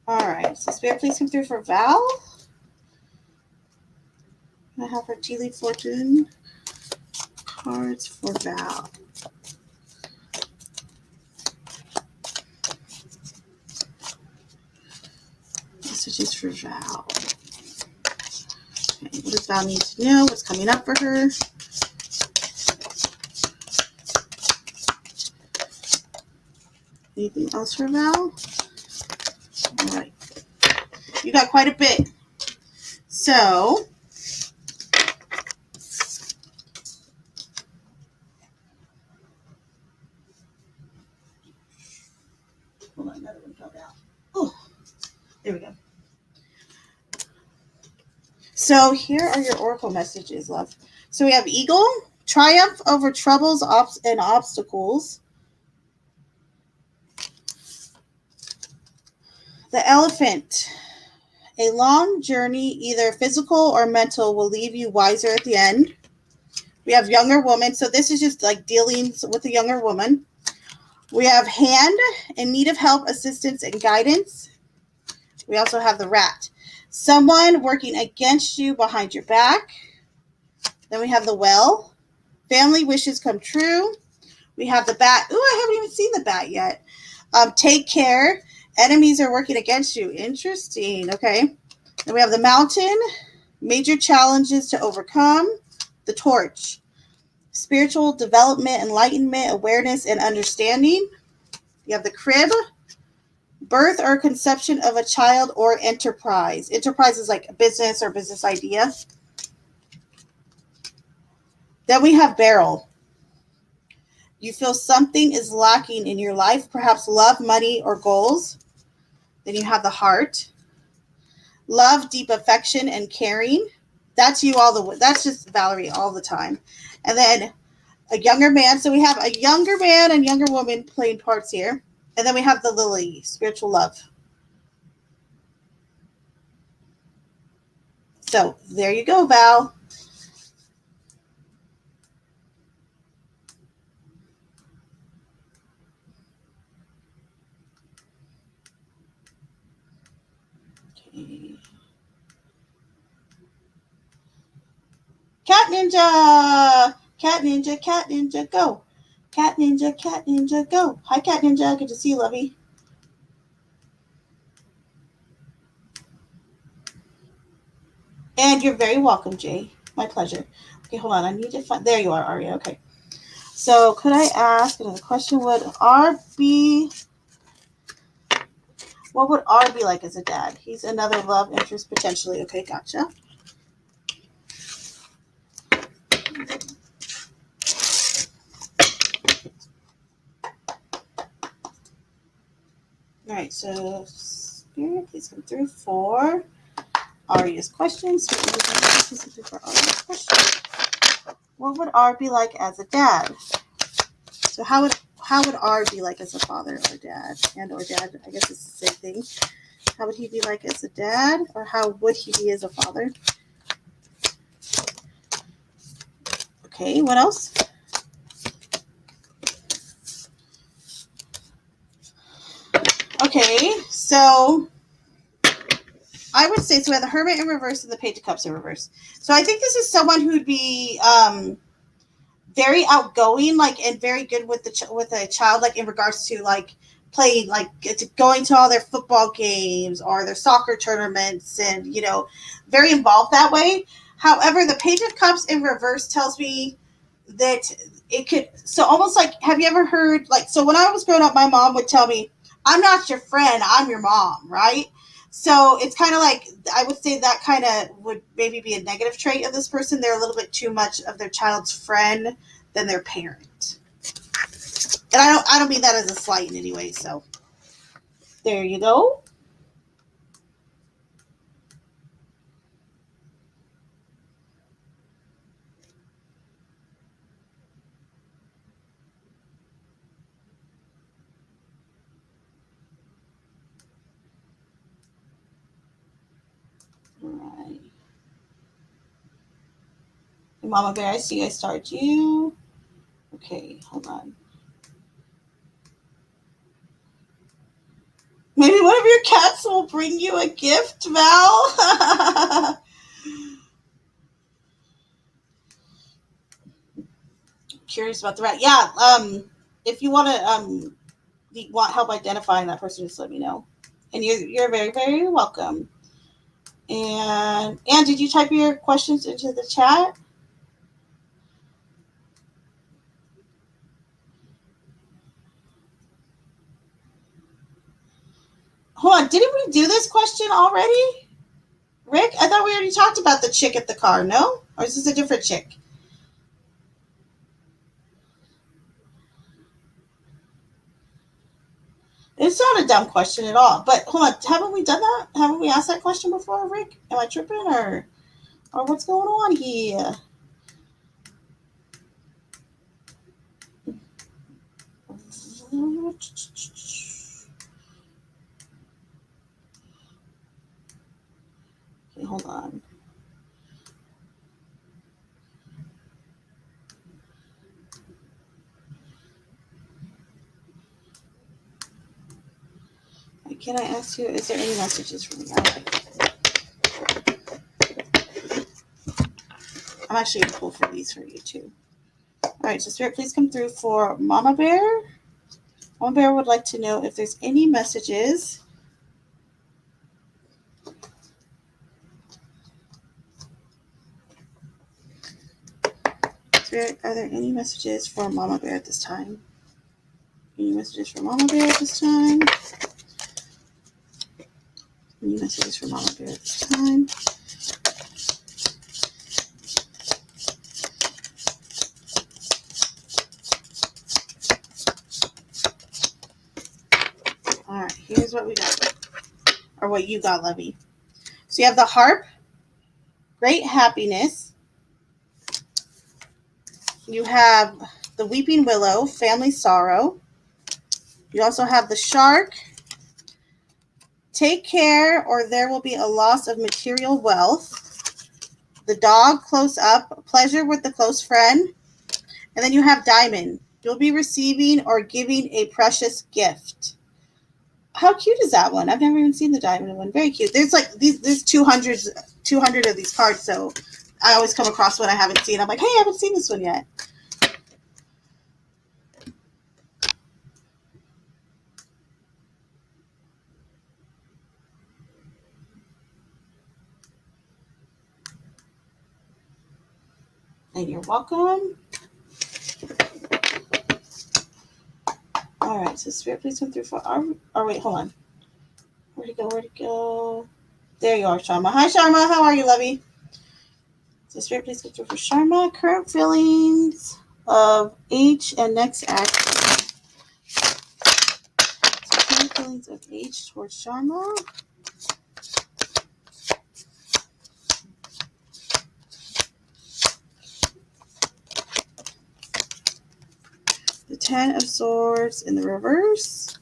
All right. So, Spirit, please come through for Val. I have her Tea Leaf Fortune cards for Val. Messages for Val. Okay, what does Val need to know? What's coming up for her? Anything else for Val? All right. You got quite a bit. So, Oh, there we go. So here are your oracle messages, love. So we have eagle, triumph over troubles and obstacles. The elephant, a long journey, either physical or mental, will leave you wiser at the end. We have younger woman. So this is just like dealing with a younger woman. We have hand, in need of help, assistance, and guidance. We also have the rat, someone working against you behind your back. Then we have the well, family wishes come true. We have the bat. Ooh, I haven't even seen the bat yet. Take care. Enemies are working against you. Interesting. Okay. Then we have the mountain, major challenges to overcome. The torch, spiritual development, enlightenment, awareness, and understanding. You have the crib, birth or conception of a child or enterprise. Enterprise is like a business or business idea. Then we have barrel. You feel something is lacking in your life, perhaps love, money, or goals. Then you have the heart. Love, deep affection, and caring. That's you all the. That's just Valerie all the time. And then a younger man. So we have a younger man and younger woman playing parts here. And then we have the lily, spiritual love. So there you go, Val. Okay. Cat Ninja! Cat Ninja, Cat Ninja, go! Cat Ninja, go! Hi, Cat Ninja. Good to see you, lovey. And you're very welcome, Jay. My pleasure. Okay, hold on. I need to find. There you are, Aria. Okay. So, could I ask another question? Would R be. What would R be like as a dad? He's another love interest potentially. Okay, gotcha. All right, so Spirit, please come through for Aria's questions. What would R be like as a dad? So how would R be like as a father or dad and or dad? I guess it's the same thing. How would he be like as a dad, or how would he be as a father? Okay, what else? Okay, so I would say, so we have the Hermit in reverse and the Page of Cups in reverse. So I think this is someone who'd be very outgoing, like, and very good with with a child, like in regards to like playing, like going to all their football games or their soccer tournaments, and very involved that way. However, the Page of Cups in reverse tells me that it could, so almost like, have you ever heard, like, so when I was growing up, my mom would tell me, I'm not your friend, I'm your mom, right? So it's kind of like, I would say that kind of would maybe be a negative trait of this person. They're a little bit too much of their child's friend than their parent. And I don't mean that as a slight in any way. So there you go. All right. Mama Bear, I see I start you. Okay, hold on. Maybe one of your cats will bring you a gift, Val. Curious about the rat. Yeah. If you want help identifying that person, just let me know. And you're very, very welcome. And did you type your questions into the chat? Hold on, didn't we do this question already? Rick, I thought we already talked about the chick at the car, no? Or is this a different chick? It's not a dumb question at all. But hold on, haven't we done that? Haven't we asked that question before, Rick? Am I tripping or what's going on here? Okay, hold on. Can I ask you, is there any messages from me? I'm actually going to pull for these for you too. All right, so Spirit, please come through for Mama Bear. Mama Bear would like to know if there's any messages. Spirit, are there any messages for Mama Bear at this time? Any messages for Mama Bear at this time? Any messages for Mama Bear at this time? All right, here's what we got, or what you got, Lovey. So you have the harp, great happiness. You have the weeping willow, family sorrow. You also have the shark, take care or there will be a loss of material wealth. The dog, close up, pleasure with the close friend. And then you have diamond. You'll be receiving or giving a precious gift. How cute is that one? I've never even seen the diamond one. Very cute. There's like there's 200 of these cards, so I always come across one I haven't seen. I'm like, hey, I haven't seen this one yet. And you're welcome. All right, so Spirit, please come through for our. Oh, wait, hold on. Where'd it go? Where'd it go? There you are, Sharma. Hi, Sharma. How are you, lovey? So Spirit, please come through for Sharma. Current feelings of H and next action. So current feelings of H towards Sharma. The 10 of Swords in the reverse.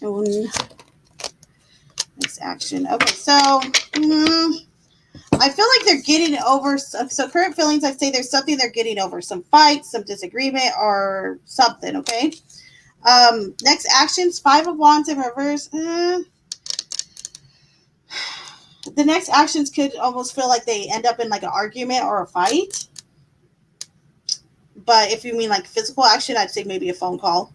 And next action. Okay, so I feel like they're getting over. So current feelings, I'd say there's something they're getting over. Some fight, some disagreement, or something, okay? Next actions, 5 of Wands in reverse. The next actions could almost feel like they end up in like an argument or a fight. But if you mean like physical action, I'd say maybe a phone call.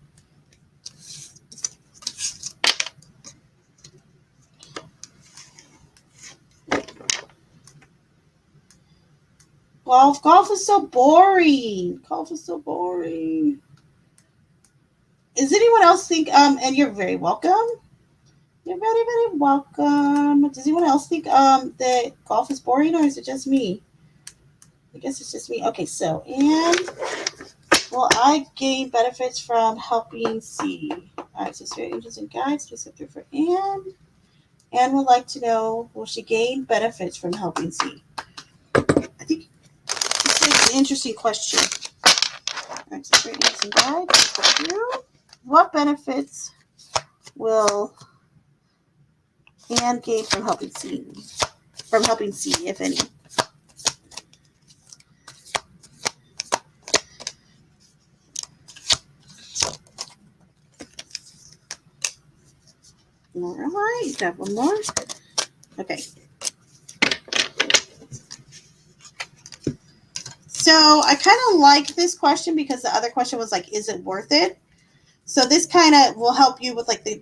Golf is so boring. Golf is so boring. Does anyone else think, and you're very welcome. You're very, very welcome. Does anyone else think that golf is boring, or is it just me? I guess it's just me. Okay, so, and will I gain benefits from helping C? All right, so Spirit, Angels, and Guides, please sit through for Anne. Anne would like to know, will she gain benefits from helping C? I think this is an interesting question. All right, so Spirit, Angels, and Guides, please sit through. What benefits will Anne gain from helping C? From helping C, if any. All right, got one more. Okay. So I kind of like this question because the other question was like, is it worth it? So this kind of will help you with like the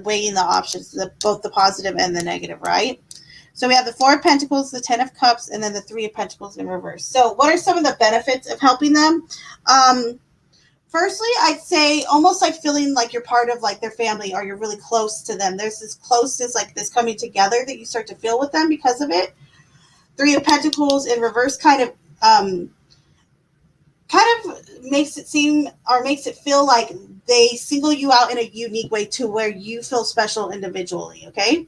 weighing the options, both the positive and the negative, right? So we have the 4 of Pentacles, the 10 of Cups, and then the 3 of Pentacles in reverse. So what are some of the benefits of helping them? Firstly, I'd say almost like feeling like you're part of like their family or you're really close to them. There's this closeness, like this coming together that you start to feel with them because of it. 3 of Pentacles in reverse kind of kind of makes it seem or makes it feel like they single you out in a unique way to where you feel special individually, okay?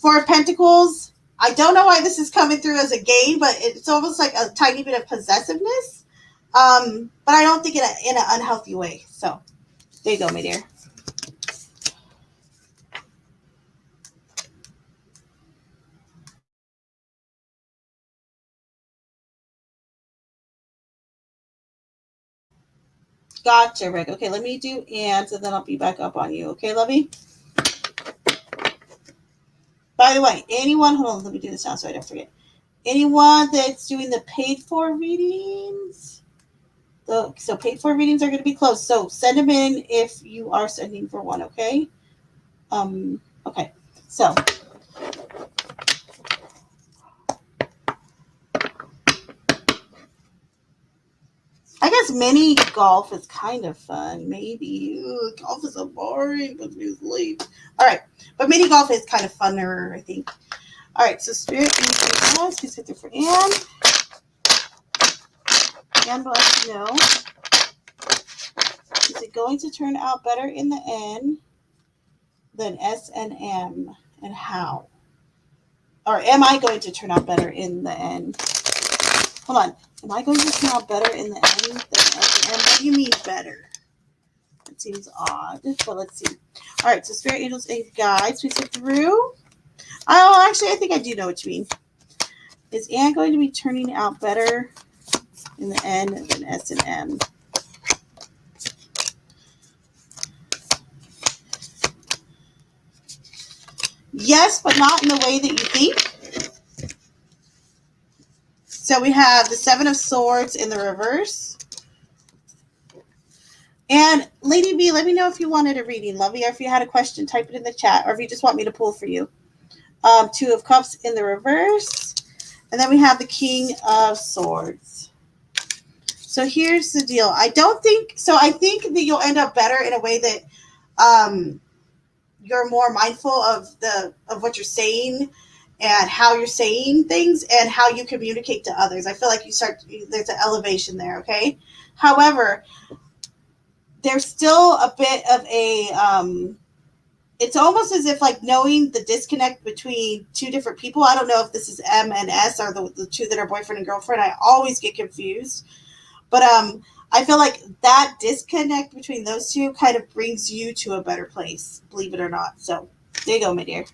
Four of Pentacles, I don't know why this is coming through as a game, but it's almost like a tiny bit of possessiveness. But I don't think in an unhealthy way. So there you go, my dear. Gotcha, Rick. Okay, let me do and then I'll be back up on you. Okay, lovey? By the way, anyone, hold on, let me do this now so I don't forget. Anyone that's doing the paid for readings, so paid for readings are going to be closed. So send them in if you are sending for one, okay? Okay. So I guess mini golf is kind of fun. Maybe golf is so boring, but it's late. All right, but mini golf is kind of funner, I think. All right, so Spirit, please sit there for Anne. Anne will let you know. Is it going to turn out better in the end than S and M, and how? Or am I going to turn out better in the end? Hold on. Am I going to turn out better in the end than S and M? What do you mean better? That seems odd, but let's see. All right, so Spirit, Angels, and Guides, we sit through. Oh, actually, I think I do know what you mean. Is Anne going to be turning out better in the end than S and M? Yes, but not in the way that you think. So we have the Seven of Swords in the reverse. And Lady B, let me know if you wanted a reading, lovey, or if you had a question, type it in the chat, or if you just want me to pull for you. Two of Cups in the reverse. And then we have the King of Swords. So here's the deal. I think that you'll end up better in a way that you're more mindful of what you're saying and how you're saying things and how you communicate to others. I feel like there's an elevation there, okay? However, there's still a bit of a it's almost as if like knowing the disconnect between two different people. I don't know if this is M and S or the two that are boyfriend and girlfriend. I always get confused. But I feel like that disconnect between those two kind of brings you to a better place, believe it or not. So there you go, my dear.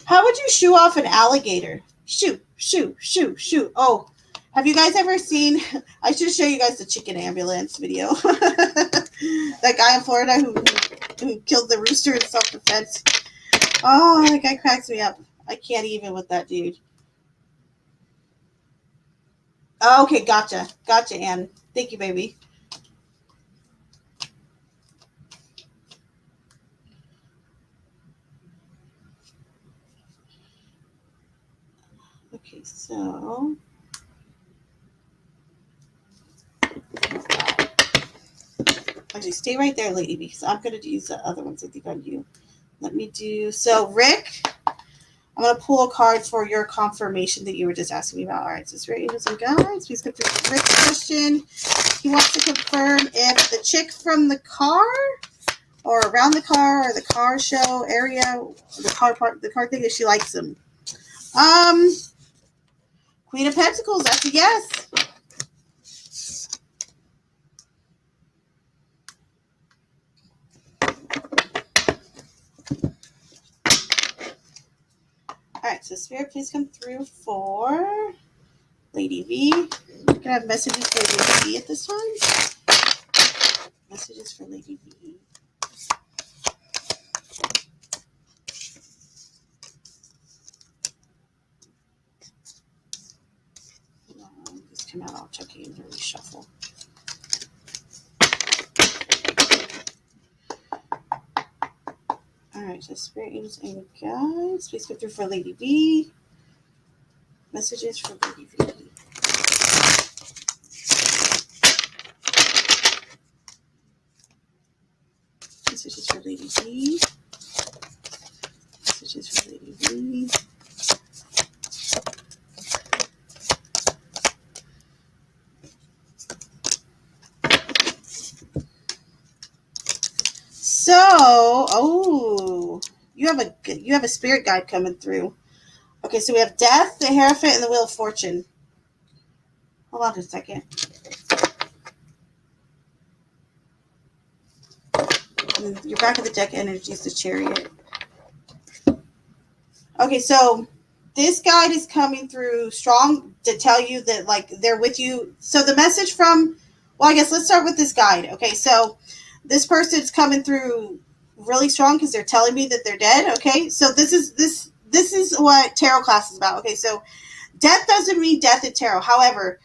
How would you shoo off an alligator? Shoo, shoo, shoo, shoo. Oh, have you guys ever seen? I should show you guys the chicken ambulance video. That guy in Florida who killed the rooster in self-defense. Oh, that guy cracks me up. I can't even with that dude. Oh, okay, gotcha. Gotcha, Anne. Thank you, baby. Okay, so actually stay right there, lady, because I'm going to use the other ones I think on you. Let me do, so Rick, I'm going to pull a card for your confirmation that you were just asking me about. All right, so Spirit, Angels, and Guides, please go through Rick's question. He wants to confirm if the chick from the car or around the car or the car show area, the car thing, if she likes him. Queen of Pentacles, that's a yes. All right, so Spirit, please come through for Lady V. Can I have messages for Lady V at this time? Messages for Lady V. Just come out all chucky and really shuffle. All right, so Spirit, Angels, and Guides, please come through for Lady V. Messages for Lady V. Messages for Lady B. Messages for Lady B. So, oh, you have a spirit guide coming through. Okay, so we have Death, the Hierophant, and the Wheel of Fortune. Hold on just a second. Your back of the deck energy is the Chariot. Okay, so this guide is coming through strong to tell you that, like, they're with you. So the message from, well, I guess let's start with this guide. Okay, so this person's coming through really strong because they're telling me that they're dead. Okay, so this is what tarot class is about. Okay, so death doesn't mean death in tarot. However,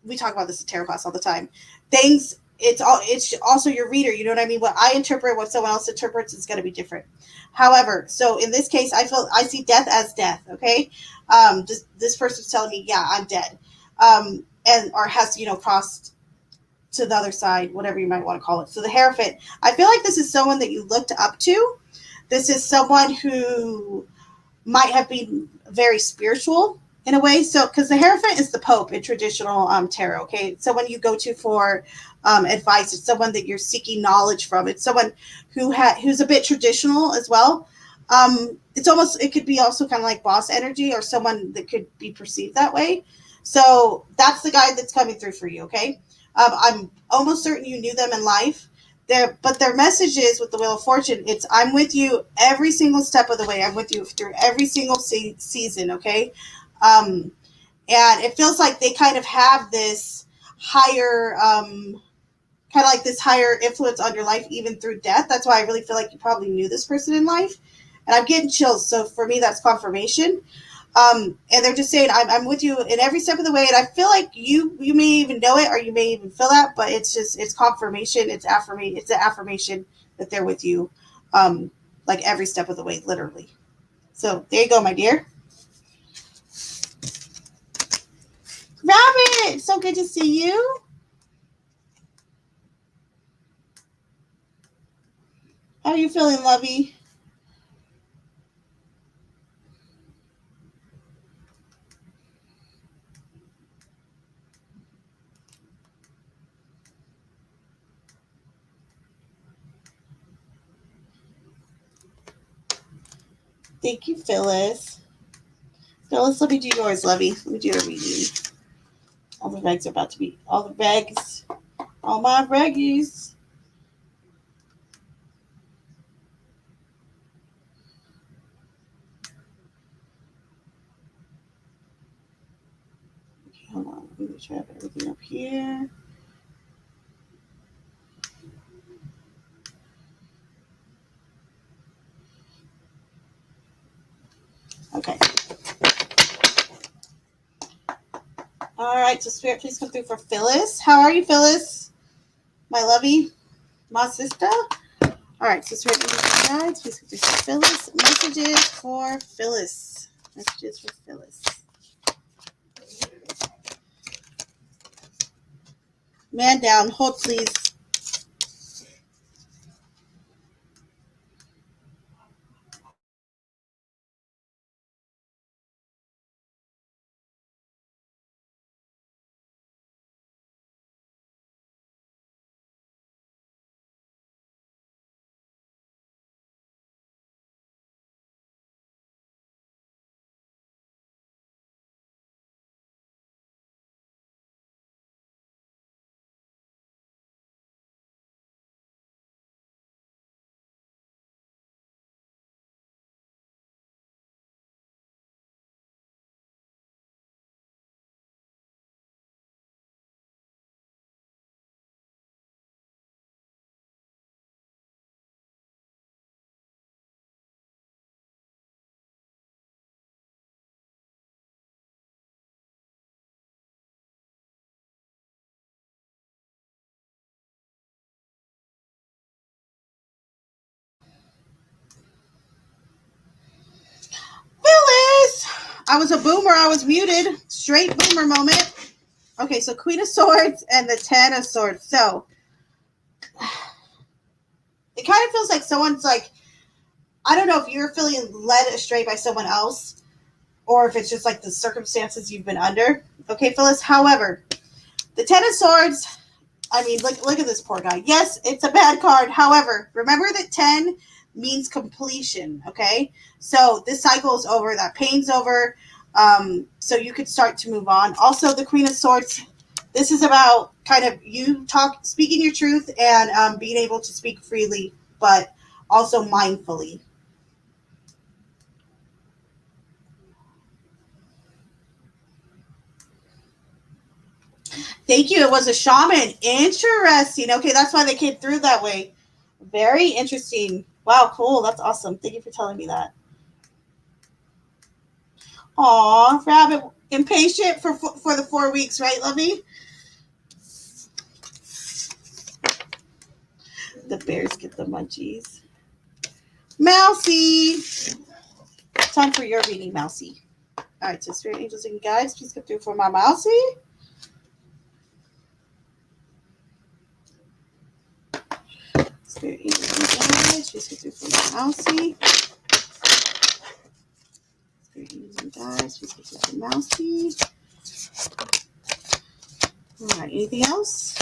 we talk about this in tarot class all the time. It's also your reader. You know what I mean? What I interpret, what someone else interprets, is going to be different. However, so in this case, I see death as death. Okay, this person's telling me, yeah, I'm dead, and or has crossed to the other side, whatever you might want to call it. So the Hierophant, I feel like this is someone that you looked up to. This is someone who might have been very spiritual in a way. So, because the Hierophant is the Pope in traditional tarot. Okay, someone you go to for advice. It's someone that you're seeking knowledge from. It's someone who's a bit traditional as well. It could be also kind of like boss energy or someone that could be perceived that way. So that's the guide that's coming through for you. Okay, I'm almost certain you knew them in life. But their message is with the Wheel of Fortune, it's I'm with you every single step of the way. I'm with you through every single season, okay? And it feels like they kind of have this higher, kind of like this higher influence on your life, even through death. That's why I really feel like you probably knew this person in life. And I'm getting chills. So for me, that's confirmation. And they're just saying, I'm with you in every step of the way. And I feel like you may even know it or you may even feel that, but it's confirmation. It's an affirmation that they're with you, like every step of the way, literally. So there you go, my dear. Rabbit, so good to see you. How are you feeling, lovey? Thank you, Phyllis. Phyllis, let me do yours, lovey. Let me do your reading. All the regs are about to be, all the regs, all my reggies. Okay, hold on. Let me make sure I have everything up here. Okay. All right, so Spirit, please come through for Phyllis. How are you, Phyllis? My lovey, my sister. All right, so Spirit, guides, please come through for Phyllis. Messages for Phyllis. Messages for Phyllis. Man down, hold please. Phyllis! I was a boomer, I was muted. Straight boomer moment. Okay, so Queen of Swords and the Ten of Swords. So it kind of feels like someone's like, I don't know if you're feeling led astray by someone else or if it's just like the circumstances you've been under. Okay, Phyllis. However, the Ten of Swords, I mean, look at this poor guy. Yes, it's a bad card. However, remember that 10 means completion, okay? So this cycle is over. That pain's over. So you could start to move on. Also, the Queen of Swords, this is about kind of you speaking your truth and being able to speak freely, but also mindfully. Thank you. It was a shaman. Interesting. Okay, that's why they came through that way. Very interesting. Wow, cool. That's awesome. Thank you for telling me that. Aw, Rabbit, impatient for the 4 weeks, right, Lovey? The bears get the munchies. Mousy! Time for your reading, Mousy. All right, so Spirit Angels and Guides, please come through for my Mousy. Spirit Angels and Guides, please come through for my Mousy. Spirit Angels and Guides, please come through for Mousy. All right, anything else?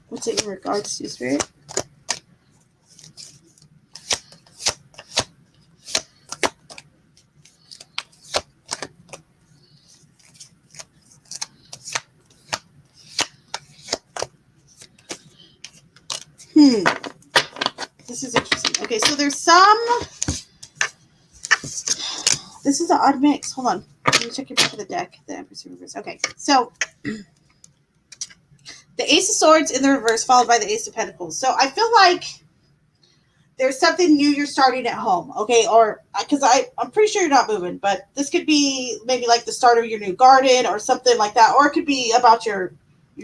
What's it in regards to, Spirit? This is interesting. Okay, so there's some... This is an odd mix. Hold on. Let me check your back of the deck. The Empress in reverse. Okay, so... The Ace of Swords in the reverse, followed by the Ace of Pentacles. So I feel like there's something new you're starting at home, okay? Or because I'm pretty sure you're not moving, but this could be maybe like the start of your new garden or something like that. Or it could be about your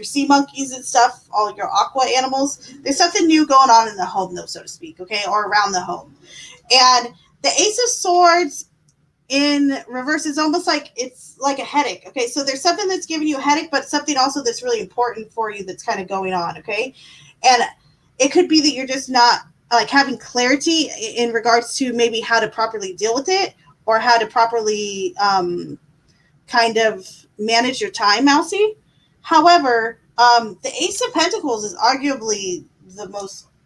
sea monkeys and stuff, all your aqua animals. There's something new going on in the home, though, so to speak, okay? Or around the home. And the Ace of Swords in reverse is almost like it's like a headache. Okay, so there's something that's giving you a headache, but something also that's really important for you that's kind of going on. Okay, and it could be that you're just not like having clarity in regards to maybe how to properly deal with it or how to properly kind of manage your time, Mousy. However, the Ace of Pentacles is arguably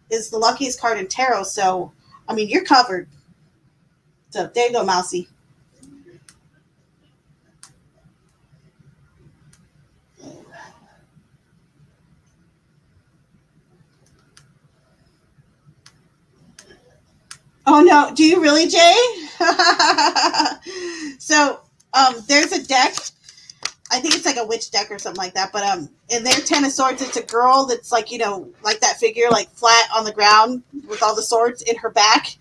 is the luckiest card in tarot. So I mean, you're covered. So there you go, Mousy. Oh no, do you really, Jay? So there's a deck. I think it's like a witch deck or something like that. But in their 10 of Swords, it's a girl that's like, like that figure, like flat on the ground with all the swords in her back.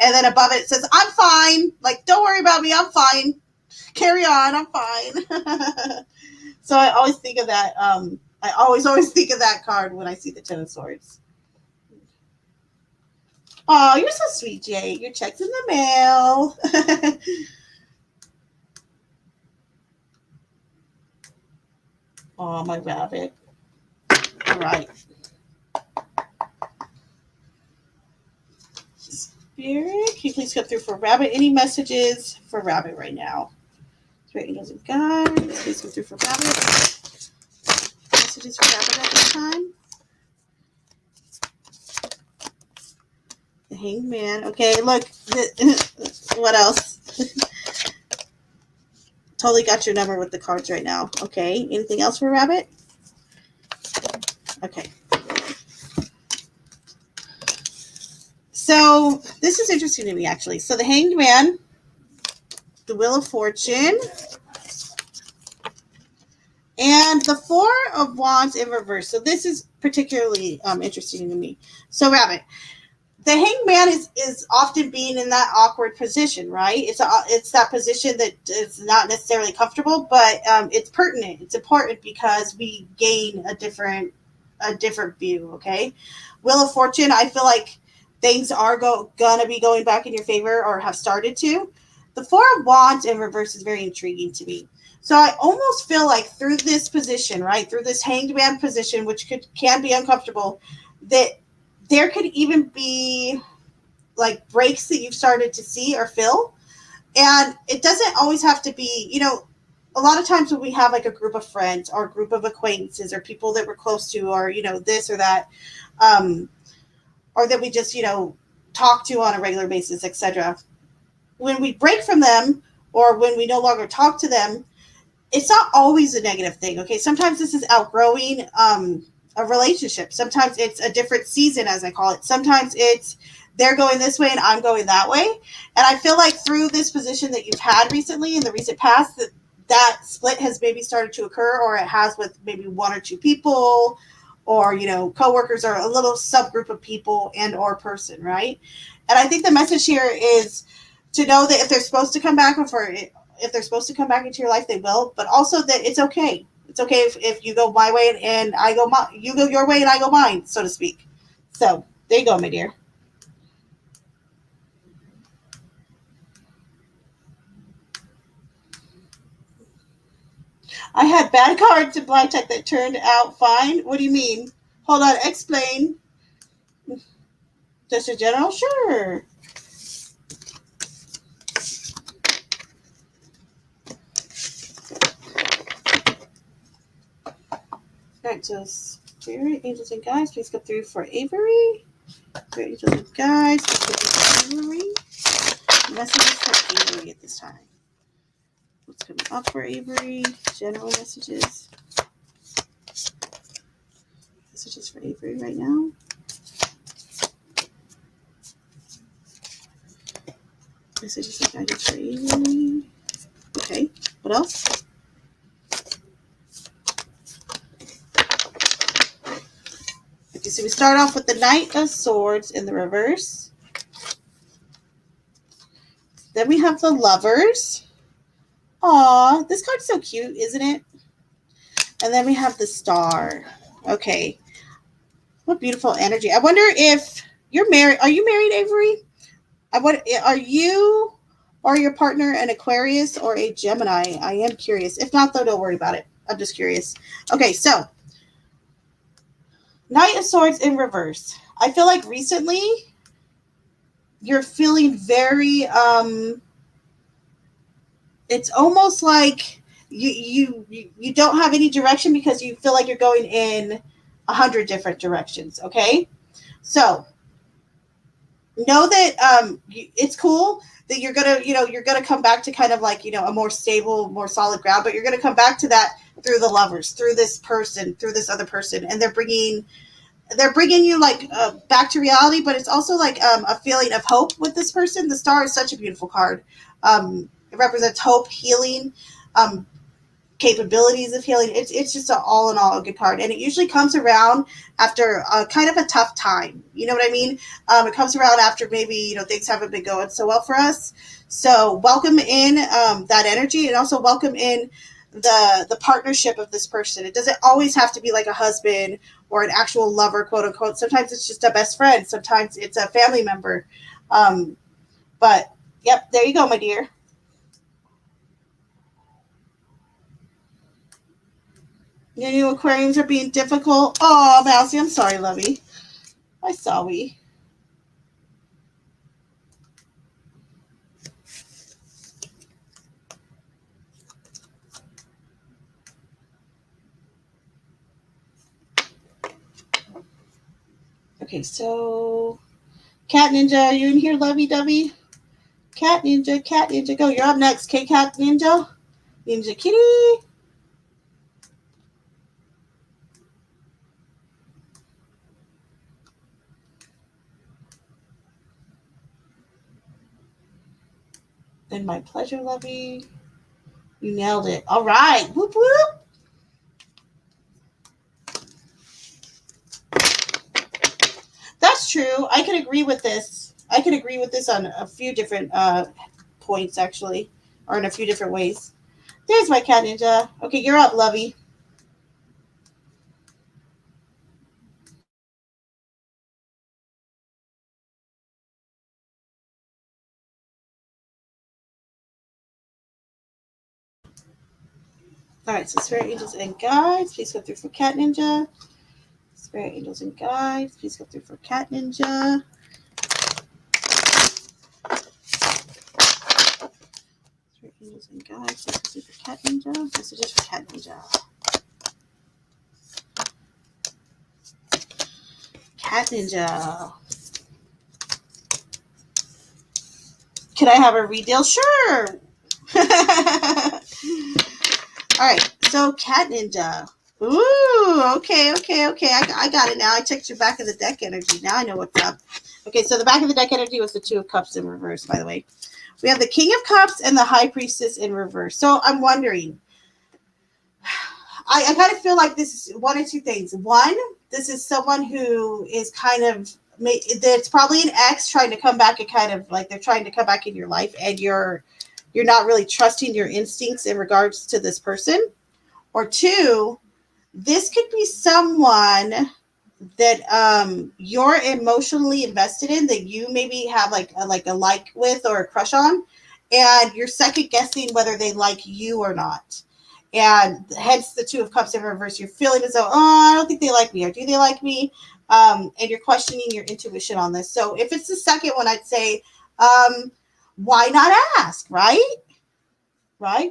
And then above it says, I'm fine. Like, don't worry about me. I'm fine. Carry on. I'm fine. So I always think of that. I always think of that card when I see the 10 of Swords. Oh, you're so sweet, Jay. Your check's in the mail. Oh, my rabbit. All right. Spirit, can you please come through for Rabbit? Any messages for Rabbit right now? Spirit, Angels, and Guides, please come through for Rabbit. Messages for Rabbit at this time? The Hanged Man. Okay, look. What else? Totally got your number with the cards right now. Okay, anything else for Rabbit? Okay. So this is interesting to me, actually. So the Hanged Man, the Wheel of Fortune, and the Four of Wands in reverse. So this is particularly interesting to me. So Rabbit, the Hanged Man is often being in that awkward position, right? It's that position that is not necessarily comfortable, but it's pertinent. It's important because we gain a different view. Okay, Wheel of Fortune. I feel like things are gonna be going back in your favor or have started to. The Four of Wands in reverse is very intriguing to me. So I almost feel like through this position, right, through this hanged man position, which can be uncomfortable, that there could even be like breaks that you've started to see or feel. And it doesn't always have to be, a lot of times when we have like a group of friends or a group of acquaintances or people that we're close to or, this or that, um, or that we just, talk to on a regular basis, etc. When we break from them or when we no longer talk to them, it's not always a negative thing. Okay. Sometimes this is outgrowing a relationship. Sometimes it's a different season, as I call it. Sometimes it's they're going this way and I'm going that way. And I feel like through this position that you've had recently in the recent past, that split has maybe started to occur, or it has with maybe one or two people, or coworkers, or a little subgroup of people and or person, right? And I think the message here is to know that if they're supposed to come back, if they're supposed to come back into your life, they will. But also that it's okay. It's okay if you go my way and I go you go your way and I go mine, so to speak. So there you go, my dear. I had bad cards in blackjack that turned out fine. What do you mean? Hold on, explain. Just a general, sure. All right, so spirit, angels, and guides, please come through for Avery. Spirit, angels, and guides, please come through for Avery. Messages for Avery at this time. What's coming up for Avery? General messages. Messages for Avery right now. Messages and guidance for Avery. Okay, what else? Okay, so we start off with the Knight of Swords in the reverse. Then we have the Lovers. Aw, this card's so cute, isn't it? And then we have the Star. Okay. What beautiful energy. I wonder if you're married. Are you married, Avery? Are you or your partner an Aquarius or a Gemini? I am curious. If not, though, don't worry about it. I'm just curious. Okay, so Knight of Swords in reverse. I feel like recently you're feeling very it's almost like you don't have any direction because you feel like you're going in 100 different directions. Okay, so know that it's cool that you're gonna come back to kind of like a more stable, more solid ground, but you're gonna come back to that through the Lovers, through this person, through this other person, and they're bringing you like back to reality. But it's also like a feeling of hope with this person. The Star is such a beautiful card. It represents hope, healing, um, capabilities of healing. It's just all in all a good card, and it usually comes around after kind of a tough time. You know what I mean? It comes around after maybe things haven't been going so well for us. So welcome in that energy, and also welcome in the partnership of this person. It doesn't always have to be like a husband or an actual lover, quote unquote. Sometimes it's just a best friend. Sometimes it's a family member. Um, but yep, there you go, my dear. Your new aquariums are being difficult. Oh, Mousy, I'm sorry, lovey. I saw we. Okay, so Cat Ninja, are you in here, lovey dovey? Cat Ninja, go. You're up next, K Cat Ninja. Ninja Kitty. And my pleasure, lovey. You nailed it. All right. Whoop whoop. That's true. I can agree with this. I can agree with this on a few different points, actually, or in a few different ways. There's my Cat Ninja. Okay, you're up, lovey. All right, so spirit angels and guides, please go through for Cat Ninja. Spirit angels and guides, please go through for Cat Ninja. Spirit angels and guides, please go through for Cat Ninja. Messages for Cat Ninja. Cat Ninja. Can I have a read deal? Sure. All right, so Cat Ninja. Ooh, okay. I got it now. I checked your back of the deck energy. Now I know what's up. Okay, so the back of the deck energy was the Two of Cups in reverse, by the way. We have the King of Cups and the High Priestess in reverse. So I'm wondering, I kind of feel like this is one or two things. One, this is someone who is kind of, it's probably an ex trying to come back and kind of like they're trying to come back in your life, and you're not really trusting your instincts in regards to this person. Or two, this could be someone that you're emotionally invested in, that you maybe have like a like with or a crush on, and you're second guessing whether they like you or not. And hence the Two of Cups in reverse. You're feeling as though, oh, I don't think they like me, or do they like me? And you're questioning your intuition on this. So if it's the second one, I'd say, why not ask, right? Right.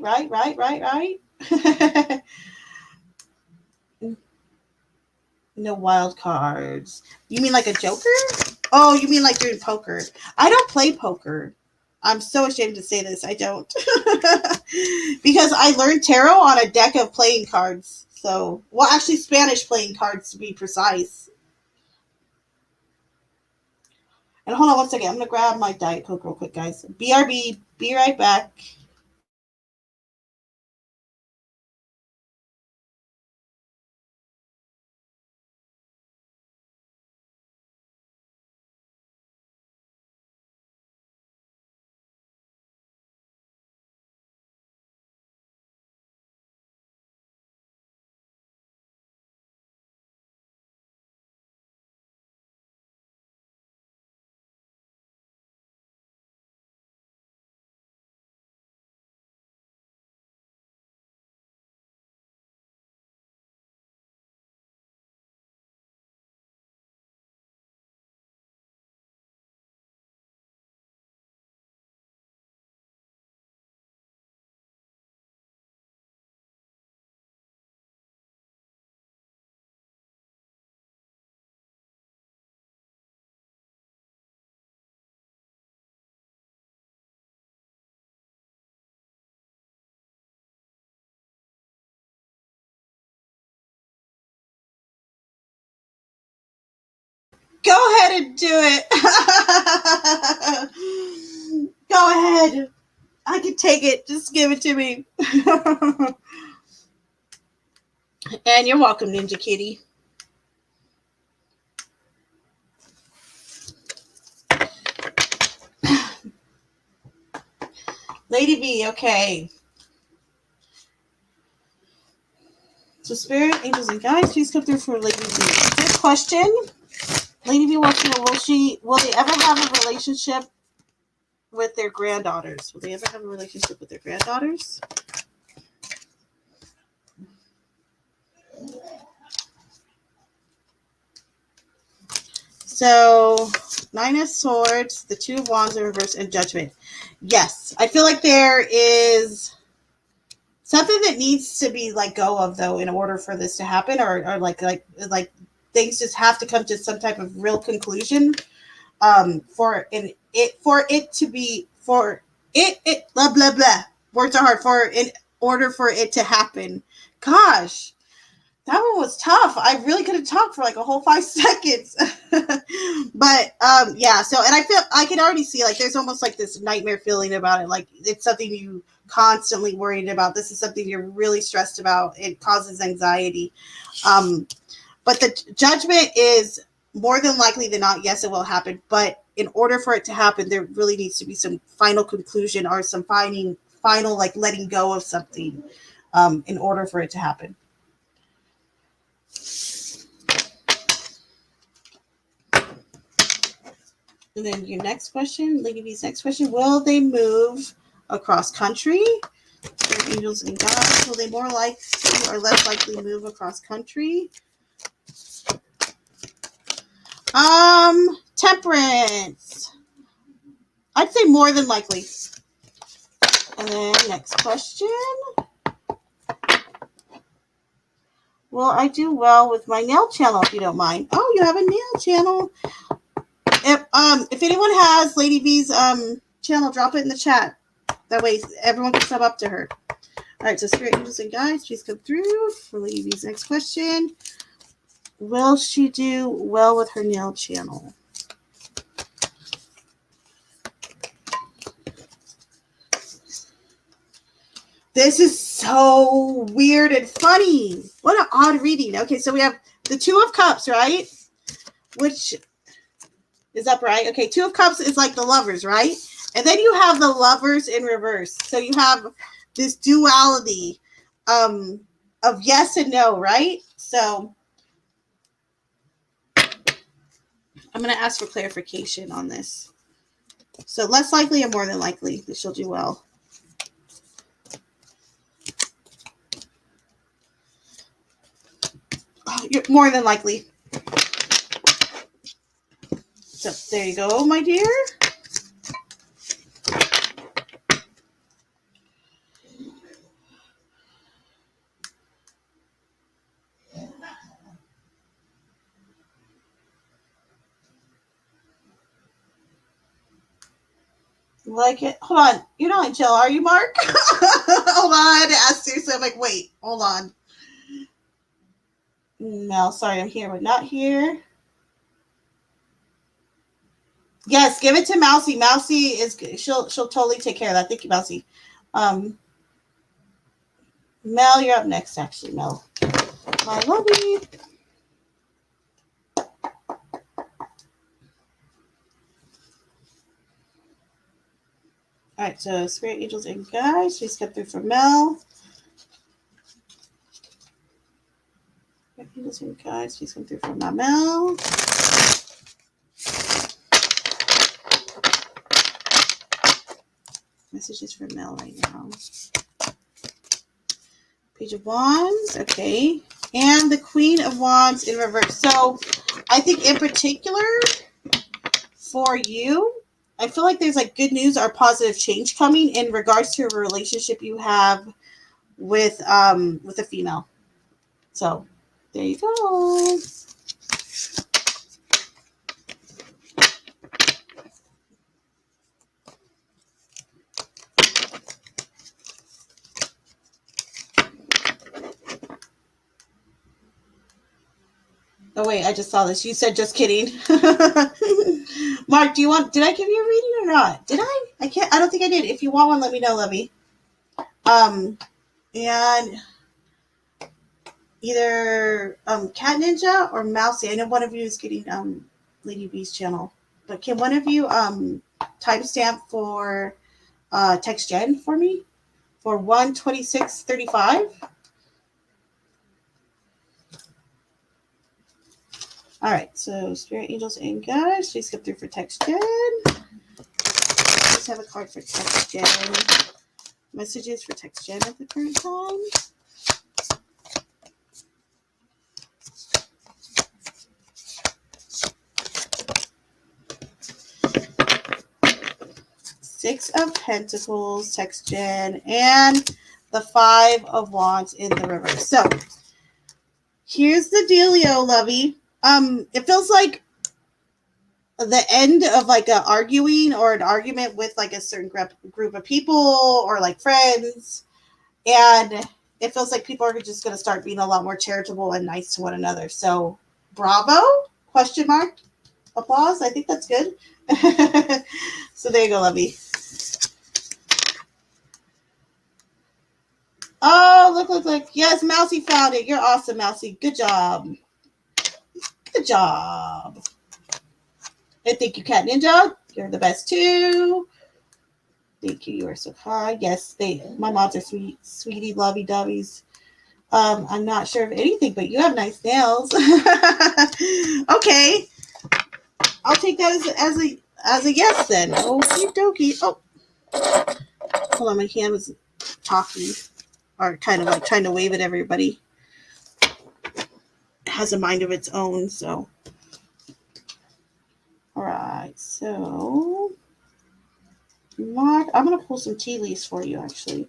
No wild cards. You mean like a joker? Oh, you mean like doing poker? I don't play poker. I'm so ashamed to say this. I don't. Because I learned tarot on a deck of playing cards. So, well, actually, Spanish playing cards to be precise. And hold on one second. I'm going to grab my Diet Coke real quick, guys. BRB. Be right back. Go ahead and do it. Go ahead. I can take it. Just give it to me. And you're welcome, Ninja Kitty. Lady B, okay. So spirit, angels, and guides, please come through for Lady B. Good question. Lady B wants to know, will they ever have a relationship with their granddaughters? Will they ever have a relationship with their granddaughters? So, Nine of Swords, the Two of Wands in reverse, and Judgment. Yes, I feel like there is something that needs to be let go of, though, in order for this to happen, or like things just have to come to some type of real conclusion. For it to be blah blah blah. Words are hard. For in order for it to happen. Gosh, that one was tough. I really could have talked for like a whole 5 seconds. But yeah, so, and I feel I can already see like there's almost like this nightmare feeling about it. Like it's something you constantly worried about. This is something you're really stressed about. It causes anxiety. But the Judgment is more than likely than not, yes, it will happen. But in order for it to happen, there really needs to be some final conclusion or some final like letting go of something in order for it to happen. And then your next question, Lady B's next question, will they move across country? Spirit angels and guides, will they more likely or less likely move across country? Temperance. I'd say more than likely. And then next question. Will I do well with my nail channel if you don't mind? Oh, you have a nail channel. If anyone has Lady V's channel, drop it in the chat. That way everyone can sub up to her. All right, so Spirit Angels and Guides, please come through for Lady V's next question. Will she do well with her nail channel? This is so weird and funny. What an odd reading. Okay, so we have the Two of Cups, right? Which is upright. Okay, Two of Cups is like the Lovers, right? And then you have the Lovers in reverse. So you have this duality of yes and no, right? So I'm going to ask for clarification on this. So less likely or more than likely that she'll do well? Oh, you're more than likely. So there you go, my dear. Like it. Hold on. You're not in jail, are you, Mark? Hold on. I had to ask you. So I'm like, wait, hold on. No, sorry, I'm here, but not here. Yes, give it to Mousy. Mousy is good. She'll totally take care of that. Thank you, Mousy. Mel, you're up next, actually, Mel. My lovey. All right, so Spirit Angels and Guides, please come through for Mel. Spirit Angels and Guides, please come through for my Mel. Messages for Mel right now. Page of Wands, okay. And the Queen of Wands in reverse. So I think in particular for you, I feel like there's like good news or positive change coming in regards to a relationship you have with a female. So there you go. Oh wait, I just saw this. You said just kidding. Mark, did I give you a reading or not? Did I? I don't think I did. If you want one, let me know, Lovey. And either Cat Ninja or Mousy. I know one of you is getting Lady B's channel. But can one of you timestamp for text gen for me? For 12635? All right, so Spirit Angels and Guides, please come through for text gen. Let's have a card for text gen. Messages for text gen at the current time. Six of Pentacles, text gen, and the Five of Wands in the reverse. So here's the dealio, lovey. It feels like the end of like a arguing or an argument with like a certain group of people or like friends, and it feels like people are just going to start being a lot more charitable and nice to one another. So bravo, question mark, applause. I think that's good. So there you go, lovey. Oh, look. Yes, Mousy found it. You're awesome, Mousy. Good job. Good job. And thank you, Cat Ninja. You're the best too. Thank you. You are so kind. Yes, my moms are sweetie, lovey doveys. I'm not sure of anything, but you have nice nails. Okay. I'll take that as a yes then. Okie dokie. Oh. Hold on, my hand was talking or kind of like trying to wave at everybody. It has a mind of its own. So, all right. So, Mark, I'm going to pull some tea leaves for you, actually.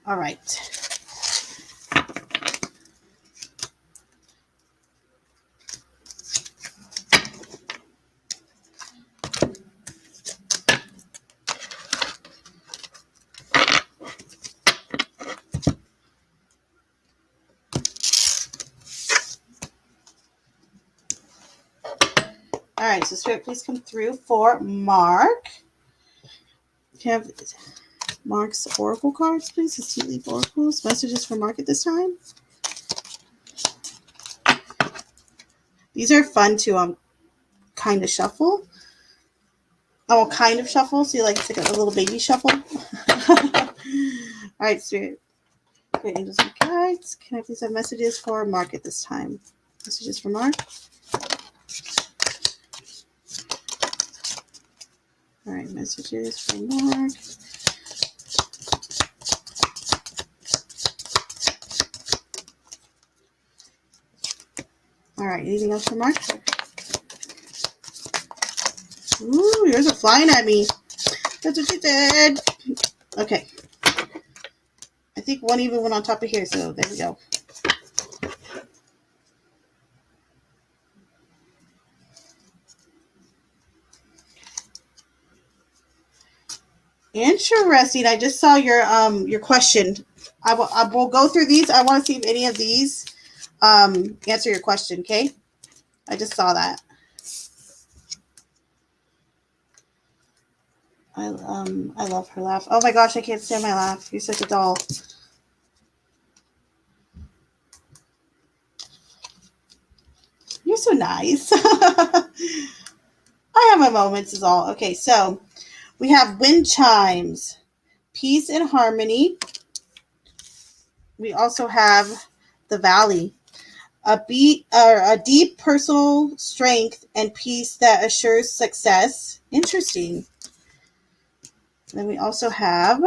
All right. All right, so Spirit, please come through for Mark. Can I have Mark's Oracle cards, please? His tea leaf oracles. Messages for Mark at this time. These are fun to kind of shuffle. Oh, kind of shuffle. So you like it's like a little baby shuffle. All right, Spirit. Great angels and guides. Can I please have messages for Mark at this time? Messages for Mark. All right, messages for Mark. All right, anything else for Mark? Ooh, yours are flying at me. That's what you did. Okay. I think one even went on top of here, so there we go. Interesting. I just saw your question. I will go through these. I want to see if any of these answer your question. Okay. I just saw that. I love her laugh. Oh my gosh, I can't stand my laugh. You're such a doll. You're so nice. I have my moments is all. Okay, so we have wind chimes, peace and harmony. We also have the valley, a deep personal strength and peace that assures success. Interesting. Then we also have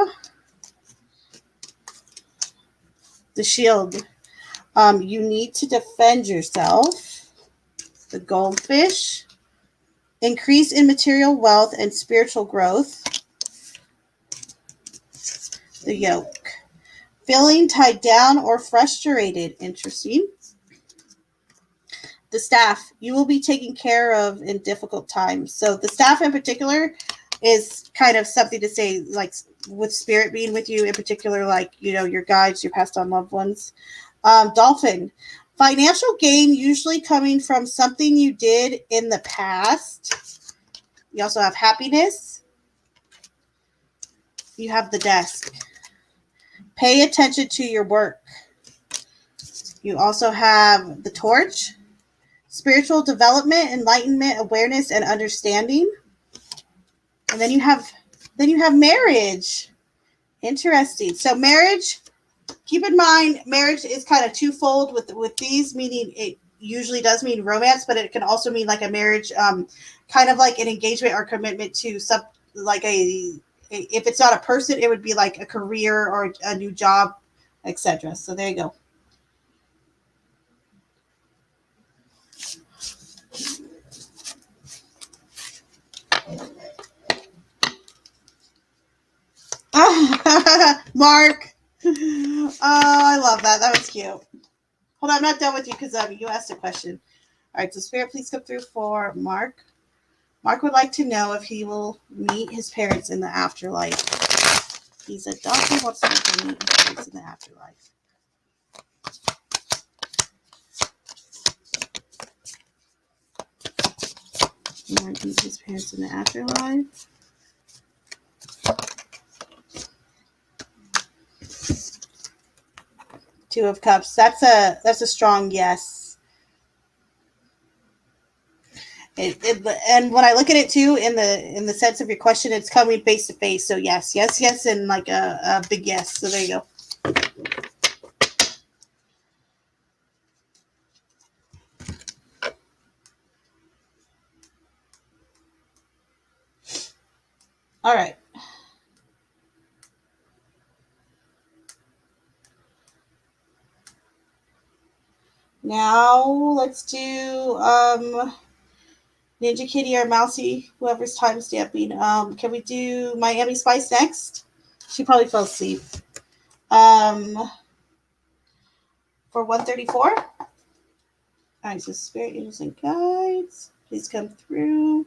the shield. You need to defend yourself. The goldfish, increase in material wealth and spiritual growth. The yoke, feeling tied down or frustrated. Interesting. The staff, you will be taken care of in difficult times. So the staff in particular is kind of something to say, like with spirit being with you in particular, like, you know, your guides, your passed on loved ones. Dolphin, financial gain usually coming from something you did in the past. You also have happiness. You have the desk. Pay attention to your work. You also have the torch. Spiritual development, enlightenment, awareness, and understanding. And then you have marriage. Interesting. So marriage, keep in mind, marriage is kind of twofold with these, meaning it usually does mean romance, but it can also mean like a marriage, kind of like an engagement or commitment to some, like if it's not a person, it would be like a career or a new job, etc. So there you go. Mark. Oh, I love that. That was cute. Hold on, I'm not done with you because you asked a question. All right, so Spirit, please come through for Mark. Mark would like to know if he will meet his parents in the afterlife. He's adopted, wants to meet his parents in the afterlife. He might meet his parents in the afterlife. Two of Cups. That's a strong yes. And when I look at it too, in the sense of your question, it's coming face to face. So yes, yes, yes, and like a big yes. So there you go. All right. Now let's do Ninja Kitty or Mousy, whoever's time stamping. Can we do Miami Spice next? She probably fell asleep. For 134. All right, so Spirit, Angels, and Guides, please come through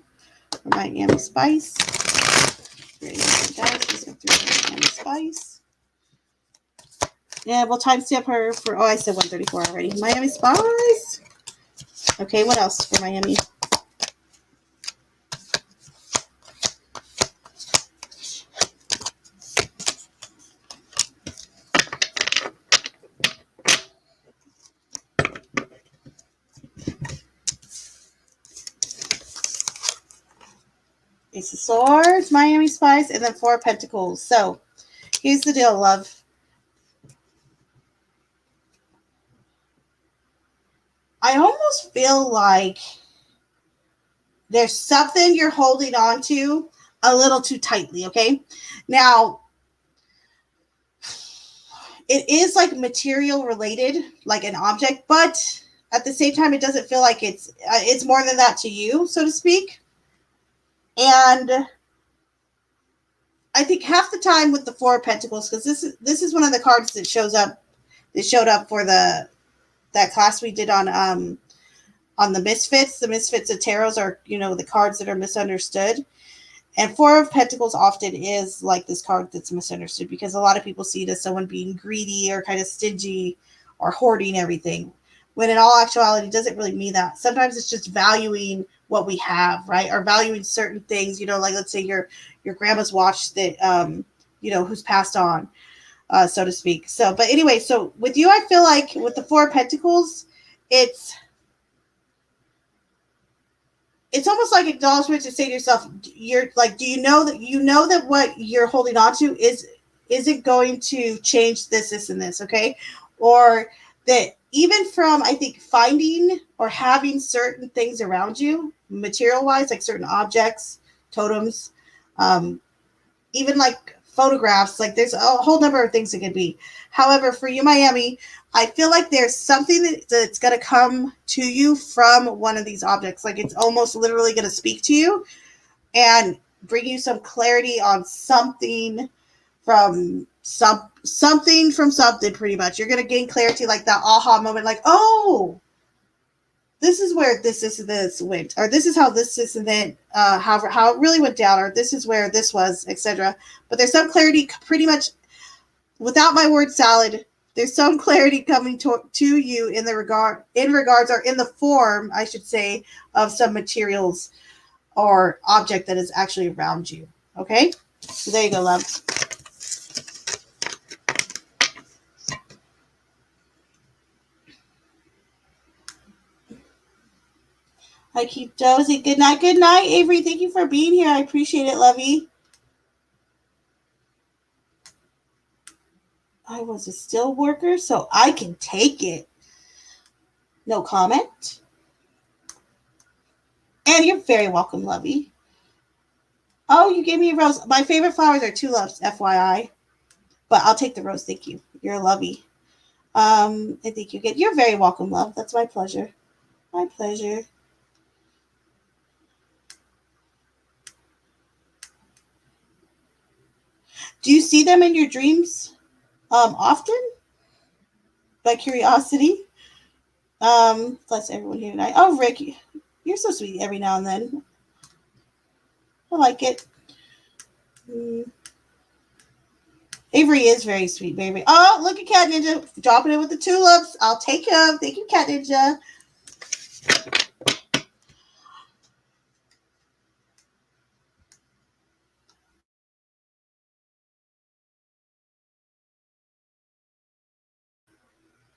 for Miami Spice. Spirit, Angels, and Guides, please come through for Miami Spice. Yeah, we'll timestamp her for, I said 134 already. Miami Spice. Okay, what else for Miami? Ace of Swords, Miami Spice, and then Four of Pentacles. So, here's the deal, love. I almost feel like there's something you're holding on to a little too tightly, okay? Now, it is like material related, like an object, but at the same time, it doesn't feel like it's more than that to you, so to speak. And I think half the time with the Four of Pentacles, because this is one of the cards that showed up for that class we did on the Misfits. The Misfits of Tarots are, the cards that are misunderstood. And Four of Pentacles often is like this card that's misunderstood because a lot of people see it as someone being greedy or kind of stingy or hoarding everything, when in all actuality, it doesn't really mean that. Sometimes it's just valuing what we have, right? Or valuing certain things, like let's say your grandma's watch that, who's passed on, so to speak. So, but anyway, so with you, I feel like with the Four of Pentacles, it's almost like acknowledgement to say to yourself, you're like, do you know that what you're holding on to is it going to change this, and this, okay? Or that even from, I think, finding or having certain things around you, material-wise, like certain objects, totems, even like photographs, like there's a whole number of things it could be. However, for you, Miami, I feel like there's something that's going to come to you from one of these objects. Like it's almost literally going to speak to you and bring you some clarity on something from something pretty much. You're going to gain clarity, like that aha moment, like, oh, this is where this went, or this is how this and then how it really went down, or this is where this was, etc. But there's some clarity pretty much without my word salad. There's some clarity coming to you in regards or in the form, I should say, of some materials or object that is actually around you. Okay? So there you go, love. I keep dozing. Good night, Avery. Thank you for being here. I appreciate it, lovey. I was a still worker, so I can take it. No comment. And you're very welcome, lovey. Oh, you gave me a rose. My favorite flowers are tulips, FYI. But I'll take the rose, thank you. You're a lovey. I think you're very welcome, love. That's my pleasure. My pleasure. Do you see them in your dreams often? By curiosity? Bless everyone here tonight. Oh, Rick, you're so sweet every now and then. I like it. Avery is very sweet, baby. Oh, look at Cat Ninja dropping it with the tulips. I'll take him. Thank you, Cat Ninja.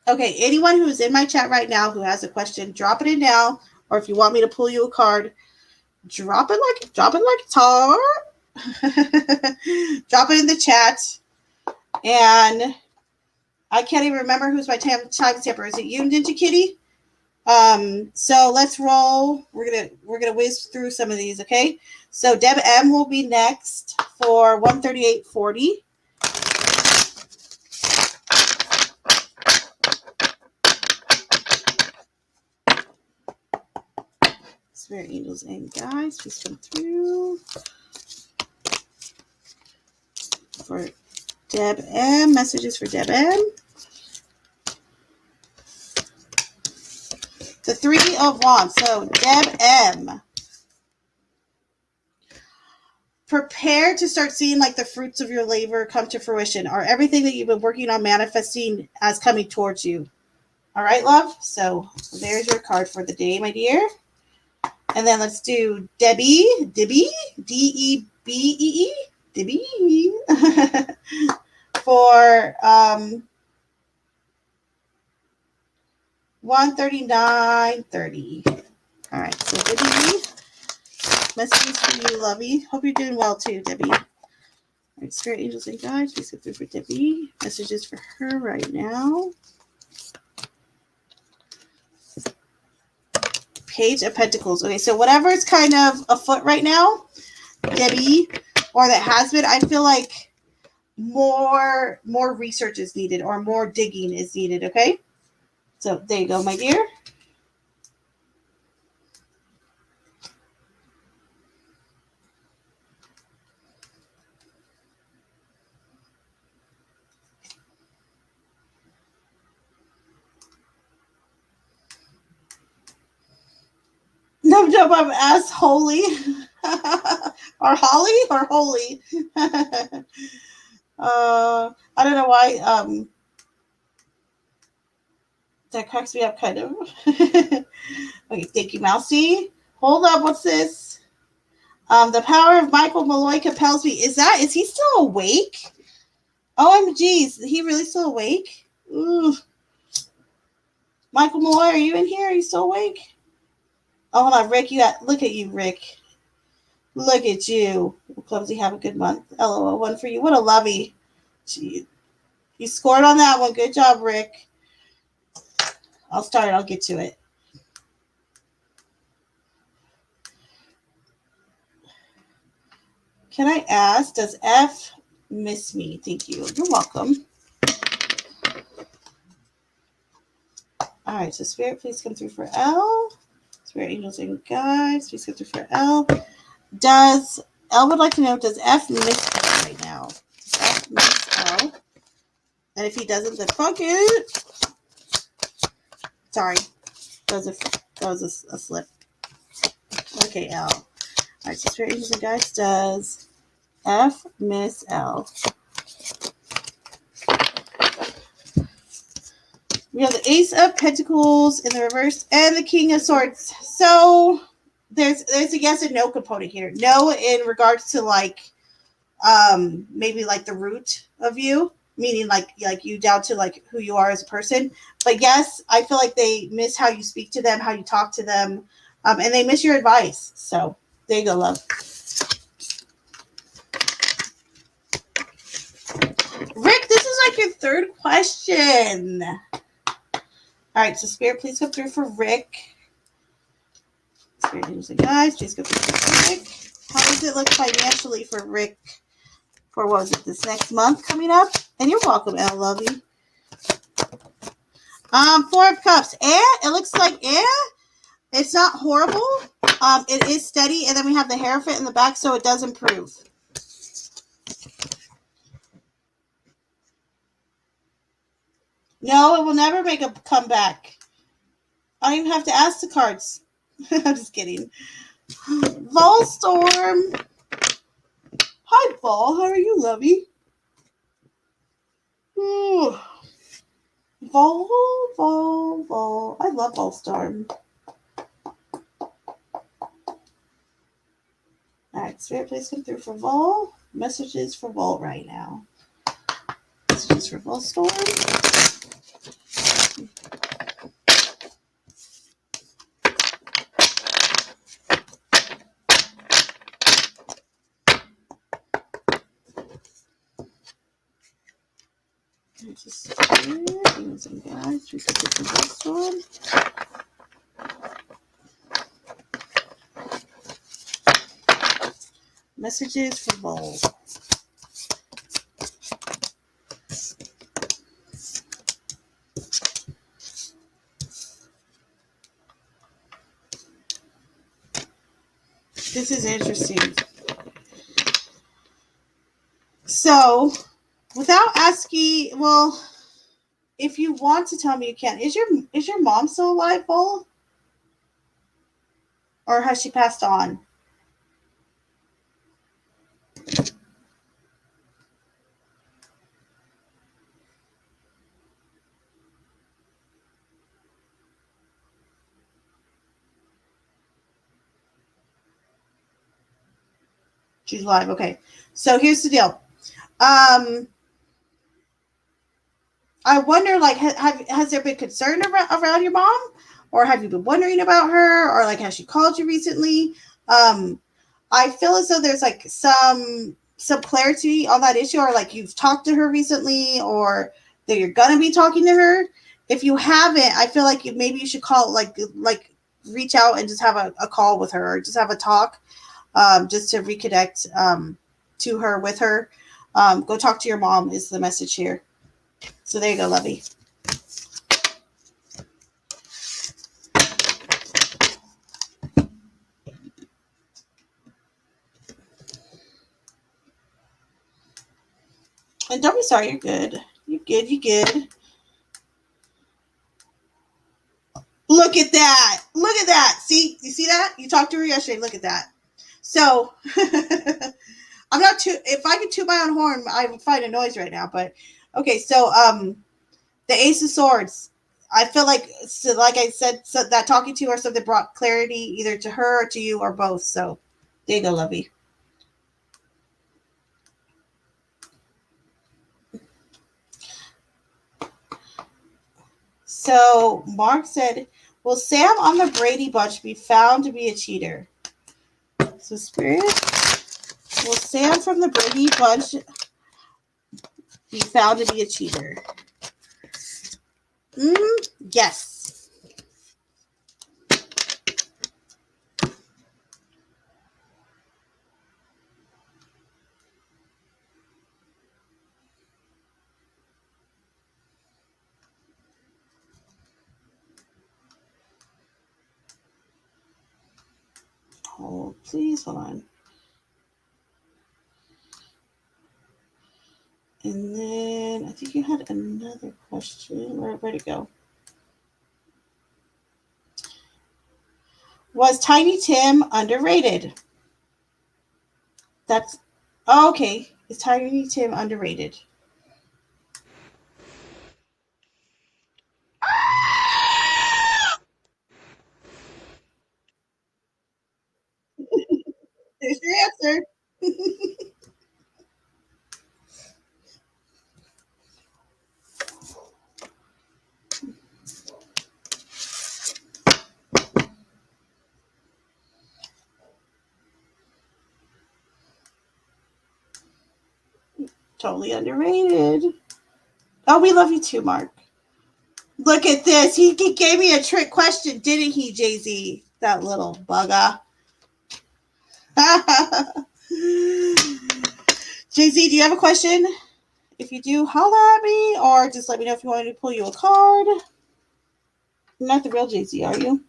Okay, anyone who's in my chat right now who has a question, drop it in now. Or if you want me to pull you a card, drop it like a tar. Drop it in the chat. And I can't even remember who's my time stamper. Is it you, Ninja Kitty? So let's roll. We're gonna whiz through some of these, okay? So Deb M will be next for 138.40. Spirit angels and guides, please come through for Deb M. Messages for Deb M. The Three of Wands. So Deb M. Prepare to start seeing like the fruits of your labor come to fruition, or everything that you've been working on manifesting as coming towards you. All right, love? So there's your card for the day, my dear. And then let's do Debbie, D-E-B-E-E, Debbie, for 139.30. All right, so Debbie, messages for you, lovey. Hope you're doing well too, Debbie. All right, Spirit Angels and Guides, please go through for Debbie. Messages for her right now. Page of Pentacles. Okay, so whatever's kind of afoot right now, Debbie, or that has been, I feel like more research is needed or more digging is needed, okay? So there you go, my dear. Num num I'm ass holy. Or Holly or holy. I don't know why that cracks me up kind of. Okay, thank you, Mousy. Hold up, what's this? The power of Michael Malloy compels me. Is he still awake? OMG, is he really still awake? Ooh. Michael Malloy, are you in here? Are you still awake? Oh, hold on, Rick. Look at you, Rick. Look at you. Clumsy, have a good month. LOL, one for you. What a lovey. Gee, you scored on that one. Good job, Rick. I'll start. I'll get to it. Can I ask, does F miss me? Thank you. You're welcome. All right, so Spirit, please come through for L. Spirit, angels, and guides, please come through for L. L would like to know, does F miss L right now? Does F miss L? And if he doesn't, then fuck it. Sorry. That was a slip. Okay, L. All right, so Spirit, angels, and guides, does F miss L? We have the Ace of Pentacles in the reverse and the King of Swords. So there's a yes and no component here. No in regards to like maybe like the root of you, meaning like you down to like who you are as a person. But yes, I feel like they miss how you speak to them, how you talk to them, and they miss your advice. So there you go, love. Rick, this is like your third question. All right, so Spirit, please come through for Rick. Spirit, angels, and guides, please come through for Rick. How does it look financially for Rick for, what was it, this next month coming up? And you're welcome, Elle, love you. Four of Cups. It looks like it's not horrible. It is steady, and then we have the Hierophant in the back, so it does improve. No, it will never make a comeback. I don't even have to ask the cards. I'm just kidding. Volstorm. Hi, Vol. How are you, lovey? Ooh. Vol. I love Volstorm. All right, Spirit, please come through for Vol. Messages for Vol right now. Messages for Volstorm. Just here. Give me some guys. We can get to this one. Messages from Bowl. This is interesting. So, without asking, well, if you want to tell me, you can. Is your mom still alive, Bull? Or has she passed on? She's alive. Okay. So here's the deal. I wonder, like, has there been concern around your mom, or have you been wondering about her, or like, has she called you recently? I feel as though there's like some clarity on that issue, or like you've talked to her recently, or that you're gonna be talking to her. If you haven't, I feel like maybe you should call, like reach out and just have a call with her, or just have a talk, just to reconnect to her with her. Go talk to your mom is the message here. So there you go, lovey. And don't be sorry, you're good. You're good, you're good. Look at that. Look at that. See? You see that? You talked to her yesterday. Look at that. So, I'm not too, if I could toot my own horn, I would find a noise right now. But, okay, so, the Ace of Swords. I feel like, so like I said, so that talking to her, something brought clarity either to her or to you or both. So, there you go, lovey. So, Mark said, will Sam on the Brady Bunch be found to be a cheater? So, Spirit, will Sam from the Brady Bunch be found to be a cheater? Yes. Oh, please hold on. And then I think you had another question. Where'd it go? Was Tiny Tim underrated? That's okay. Is Tiny Tim underrated? There's your answer. Totally underrated. Oh, we love you too, Mark. Look at this. He gave me a trick question, didn't he, Jay-Z? That little bugger. Jay-Z, do you have a question? If you do, holla at me, or just let me know if you want me to pull you a card. You're not the real Jay-Z, are you?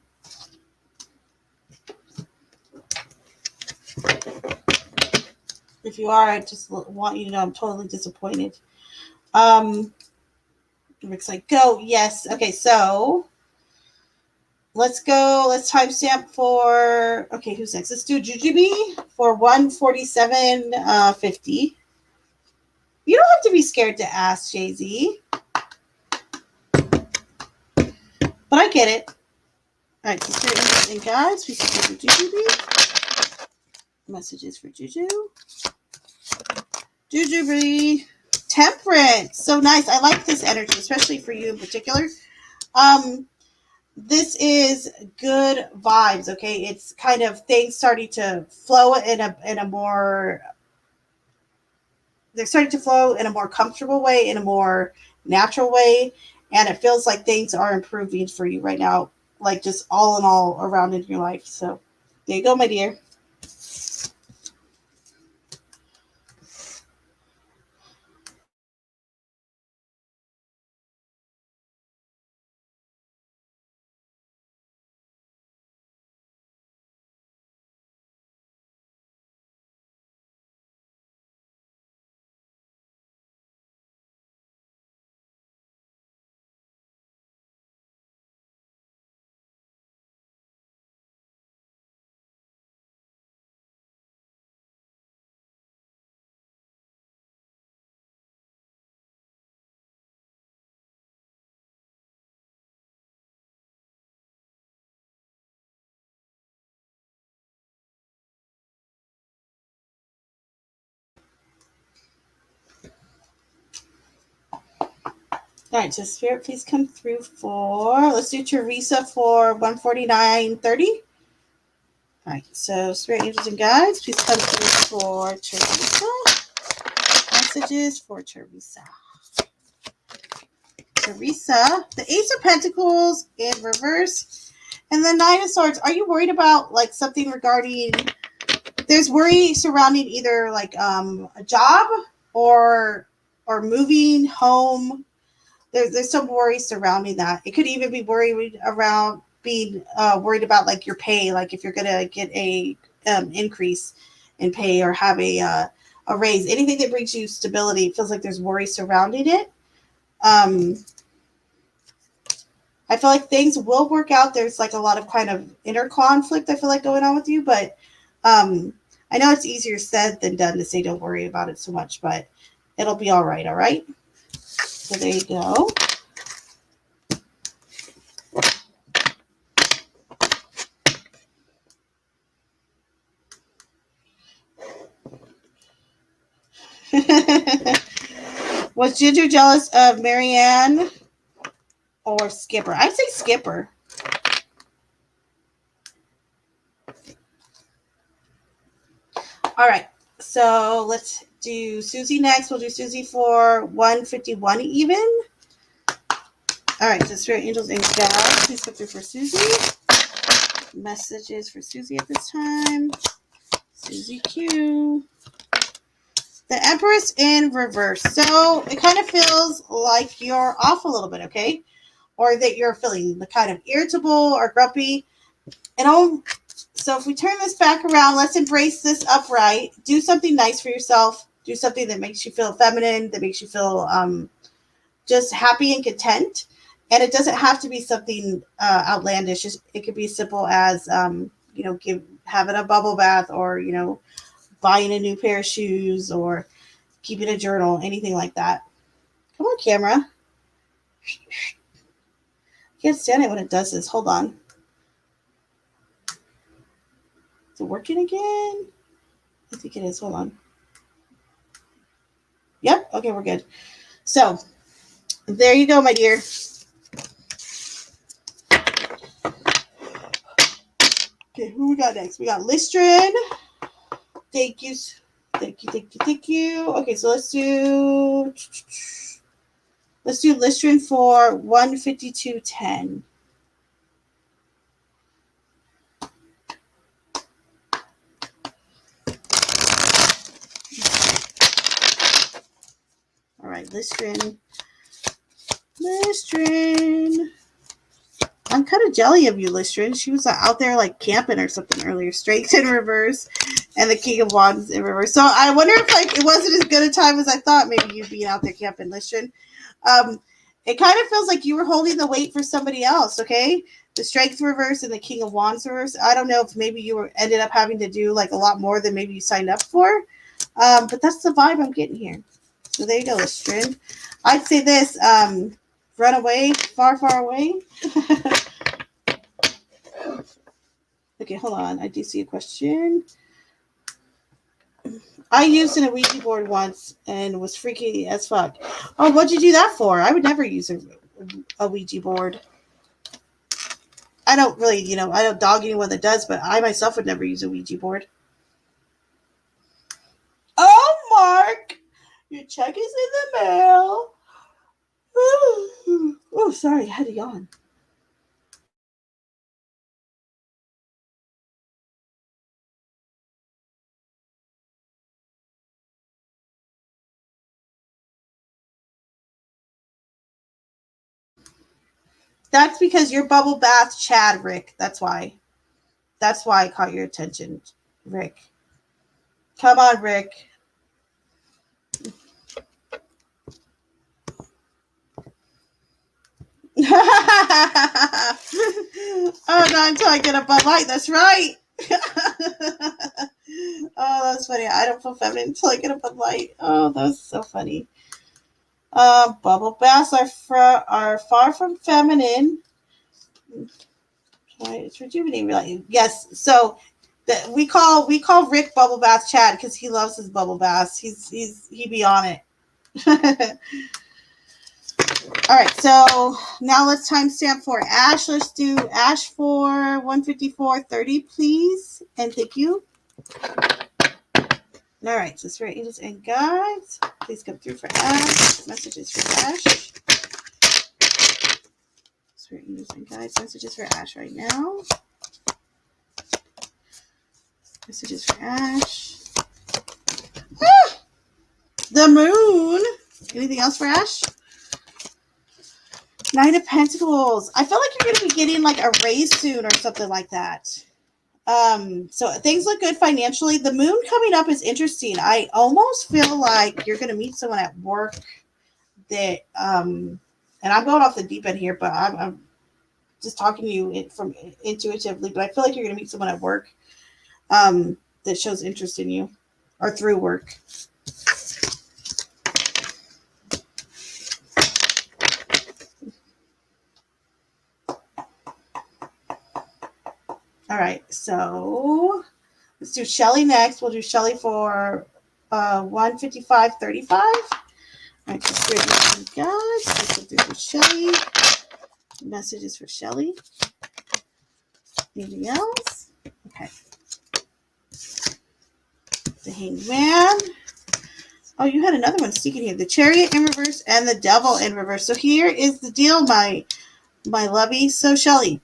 If you are, I just want you to know I'm totally disappointed. Rick's like, go. Yes. Okay, so let's go. Let's timestamp for, okay, who's next? Let's do Jujubee for 147.50. You don't have to be scared to ask, Jay-Z. But I get it. All right, so and guys, we can do Jujubee. Messages for Juju. Jujubee. Temperance. So nice. I like this energy, especially for you in particular. This is good vibes, okay? It's kind of things starting to flow in a more, they're starting to flow in a more comfortable way, in a more natural way, and it feels like things are improving for you right now, like just all in all around in your life. So there you go, my dear. All right, so Spirit, please come through for, let's do Teresa for 149.30. All right, so Spirit, Angels, and Guides, please come through for Teresa. Messages for Teresa. Teresa, the Ace of Pentacles in reverse, and the Nine of Swords. Are you worried about like something regarding? There's worry surrounding either like a job or moving home. There's some worry surrounding that. It could even be worried around being worried about like your pay, like if you're gonna get a increase in pay or have a raise. Anything that brings you stability, it feels like there's worry surrounding it. I feel like things will work out. There's like a lot of kind of inner conflict I feel like going on with you, but I know it's easier said than done to say don't worry about it so much, but it'll be all right, all right? So there you go. Was Ginger jealous of Marianne or Skipper? I'd say Skipper. All right, so let's do Susie next. We'll do Susie for 151 even. All right, so Spirit, Angels, and Guides, please come through for Susie. Messages for Susie at this time. Susie Q. The Empress in reverse. So it kind of feels like you're off a little bit, okay? Or that you're feeling the kind of irritable or grumpy. And so if we turn this back around, let's embrace this upright. Do something nice for yourself. Do something that makes you feel feminine, that makes you feel just happy and content. And it doesn't have to be something outlandish. It could be simple as, having a bubble bath or, buying a new pair of shoes or keeping a journal, anything like that. Come on, camera. Can't stand it when it does this. Hold on. Is it working again? I think it is. Hold on. Yep. Okay, we're good. So there you go, my dear. Okay, who we got next? We got Listrin. Thank you. Okay, so let's do Listrin for 152.10. All right, Listrin. I'm kind of jelly of you, Listrin. She was out there like camping or something earlier. Strength in reverse and the King of Wands in reverse. So I wonder if like it wasn't as good a time as I thought. Maybe you being out there camping, Listrin. It kind of feels like you were holding the weight for somebody else. Okay, the Strength reverse and the King of Wands reverse. I don't know if maybe you ended up having to do like a lot more than maybe you signed up for. But that's the vibe I'm getting here. So there you go, Listrin. I'd say this. Run away, far, far away. Okay, hold on. I do see a question. I used an Ouija board once and was freaky as fuck. Oh, what'd you do that for? I would never use a Ouija board. I don't really, I don't dog anyone that does, but I myself would never use a Ouija board. Oh, Mark, your check is in the mail. Oh, sorry, I had a yawn. That's because you're bubble bath Chad, Rick. That's why. That's why I caught your attention, Rick. Come on, Rick. Oh, not until I get a Bud Light. That's right. Oh, that's funny. I don't feel feminine until I get a Bud Light. Oh, that's so funny. Bubble baths are far from feminine. It's rejuvenating. Really. Yes. So we call Rick Bubble Bath Chad because he loves his bubble baths. He be on it. All right, so now let's timestamp for Ash. Let's do Ash for 154.30, please. And thank you. All right, so Spirit Angels and Guides, please come through for Ash. Messages for Ash. Spirit Angels and Guides, messages for Ash right now. Messages for Ash. Ah! The Moon. Anything else for Ash? Knight of Pentacles. I feel like you're going to be getting like a raise soon or something like that. So things look good financially. The moon coming up is interesting. I almost feel like you're going to meet someone at work that, and I'm going off the deep end here, but I'm just talking to you from intuitively, but I feel like you're going to meet someone at work, that shows interest in you or through work. All right, so let's do Shelly next. We'll do Shelly for 155.35. All right, so Spirit guys, let's go through for Shelly. Messages for Shelly. Anything else? Okay. The Hangman. Oh, you had another one sneaking here. The Chariot in reverse and the Devil in reverse. So here is the deal, my lovey. So Shelly,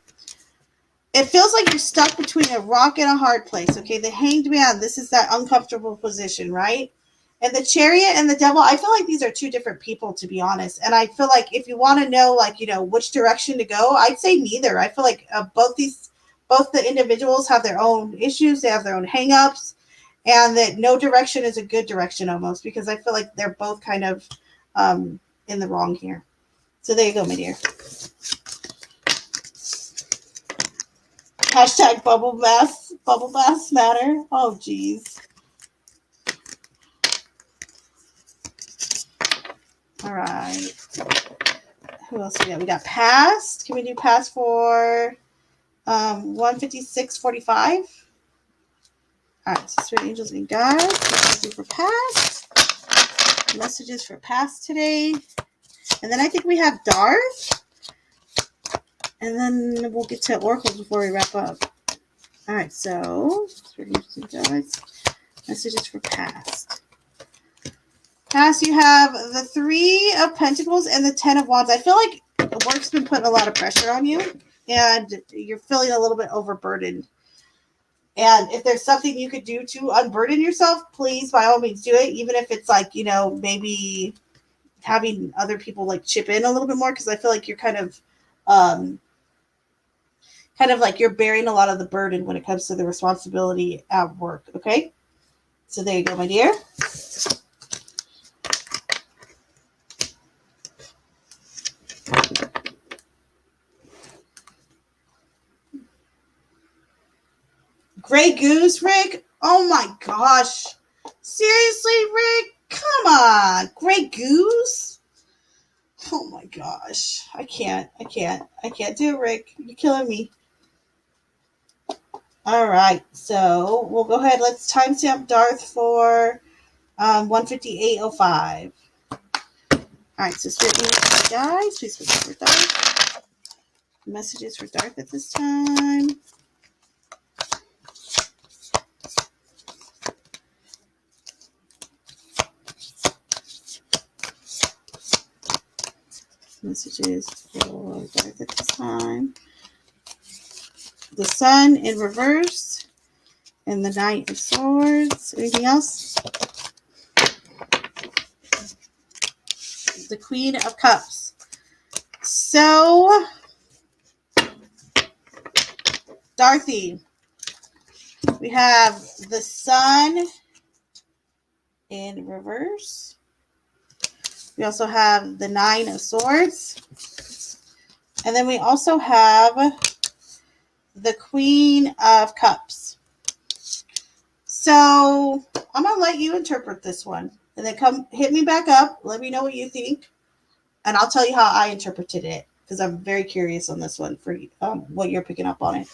it feels like you're stuck between a rock and a hard place. Okay, the Hanged Man, this is that uncomfortable position, right? And the Chariot and the Devil, I feel like these are two different people, to be honest. And I feel like if you want to know, like, which direction to go, I'd say neither. I feel like both the individuals have their own issues. They have their own hangups, and that no direction is a good direction almost, because I feel like they're both kind of in the wrong here. So there you go, my dear. Hashtag bubble baths matter. Oh, geez. All right. Who else we got? We got past. Can we do past for 156.45? All right. So Spirit Angels and Guides. Let's do for past. Messages for past today. And then I think we have Darth. And then we'll get to oracles before we wrap up. All right. So Spirit Angels and Guides. Messages for past. Past, you have the Three of Pentacles and the Ten of Wands. I feel like work's been putting a lot of pressure on you, and you're feeling a little bit overburdened. And if there's something you could do to unburden yourself, please, by all means, do it. Even if it's like, maybe having other people like chip in a little bit more, because I feel like you're kind of like you're bearing a lot of the burden when it comes to the responsibility at work. Okay, so there you go, my dear. Gray Goose, Rick? Oh my gosh. Seriously, Rick? Come on. Gray Goose? Oh my gosh. I can't do it, Rick. You're killing me. All right. So we'll go ahead. Let's timestamp Darth for 158.05. All right. So Spirit Angels, guys, please put for Darth. Messages for Darth at this time. Messages for Darth at this time. The Sun in reverse. And the Knight of Swords. Anything else? The Queen of Cups. So, Dorothy, we have the Sun in reverse. We also have the Nine of Swords. And then we also have the Queen of Cups. So I'm going to let you interpret this one. And then come hit me back up. Let me know what you think. And I'll tell you how I interpreted it. Because I'm very curious on this one for what you're picking up on it.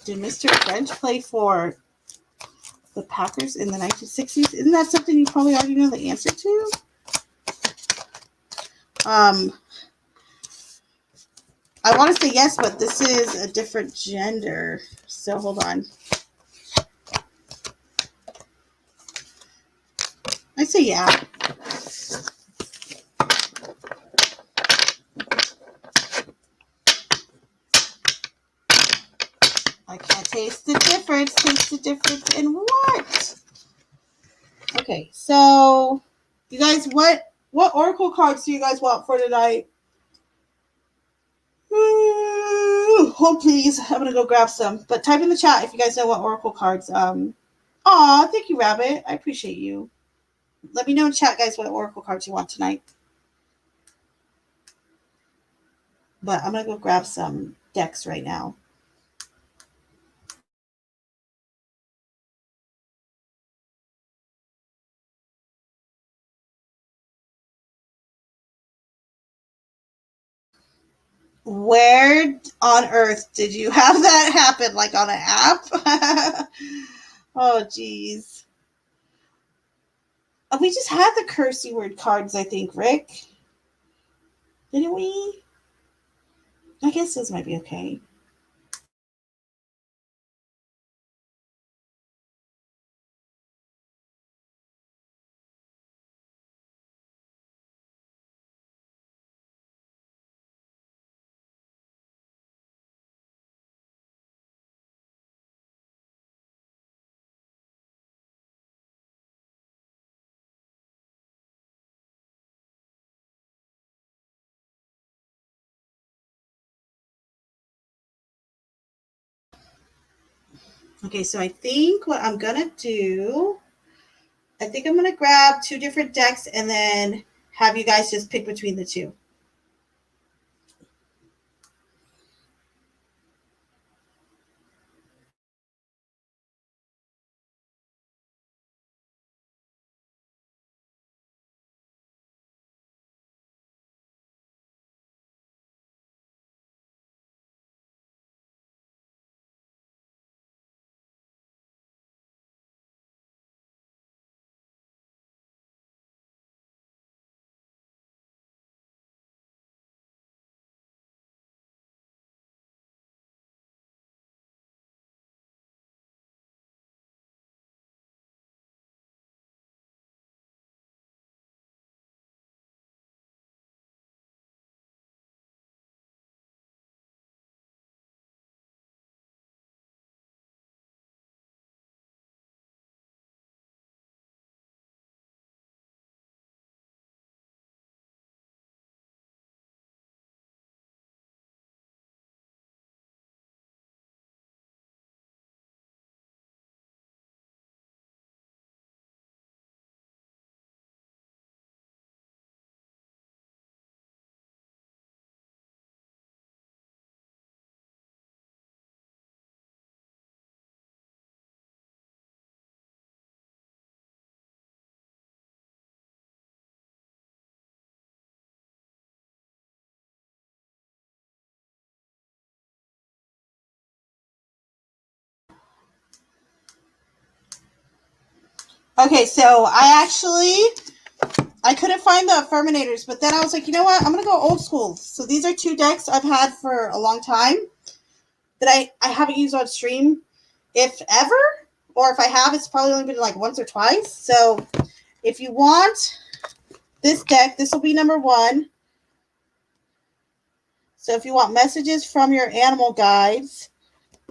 Did Mr. French play for the Packers in the 1960s? Isn't that something you probably already know the answer to? I want to say yes, but this is a different gender. So hold on. I say yeah. I can't taste the difference. Taste the difference in what? Okay, so you guys, what oracle cards do you guys want for tonight? Hold please. I'm gonna go grab some. But type in the chat if you guys know what oracle cards. Aw, thank you, Rabbit. I appreciate you. Let me know in chat, guys, what oracle cards you want tonight. But I'm gonna go grab some decks right now. Where on earth did you have that happen? Like on an app? Oh, geez. We just had the cursey word cards, I think, Rick. Didn't we? I guess those might be okay. Okay, so I think what I'm going to do, I think I'm going to grab two different decks and then have you guys just pick between the two. Okay, so I actually I couldn't find the Affirminators, but then I was like, you know what? I'm going to go old school. So these are 2 decks I've had for a long time that I haven't used on stream, if ever. Or if I have, it's probably only been like once or twice. So if you want this deck, this will be number 1. So if you want messages from your animal guides,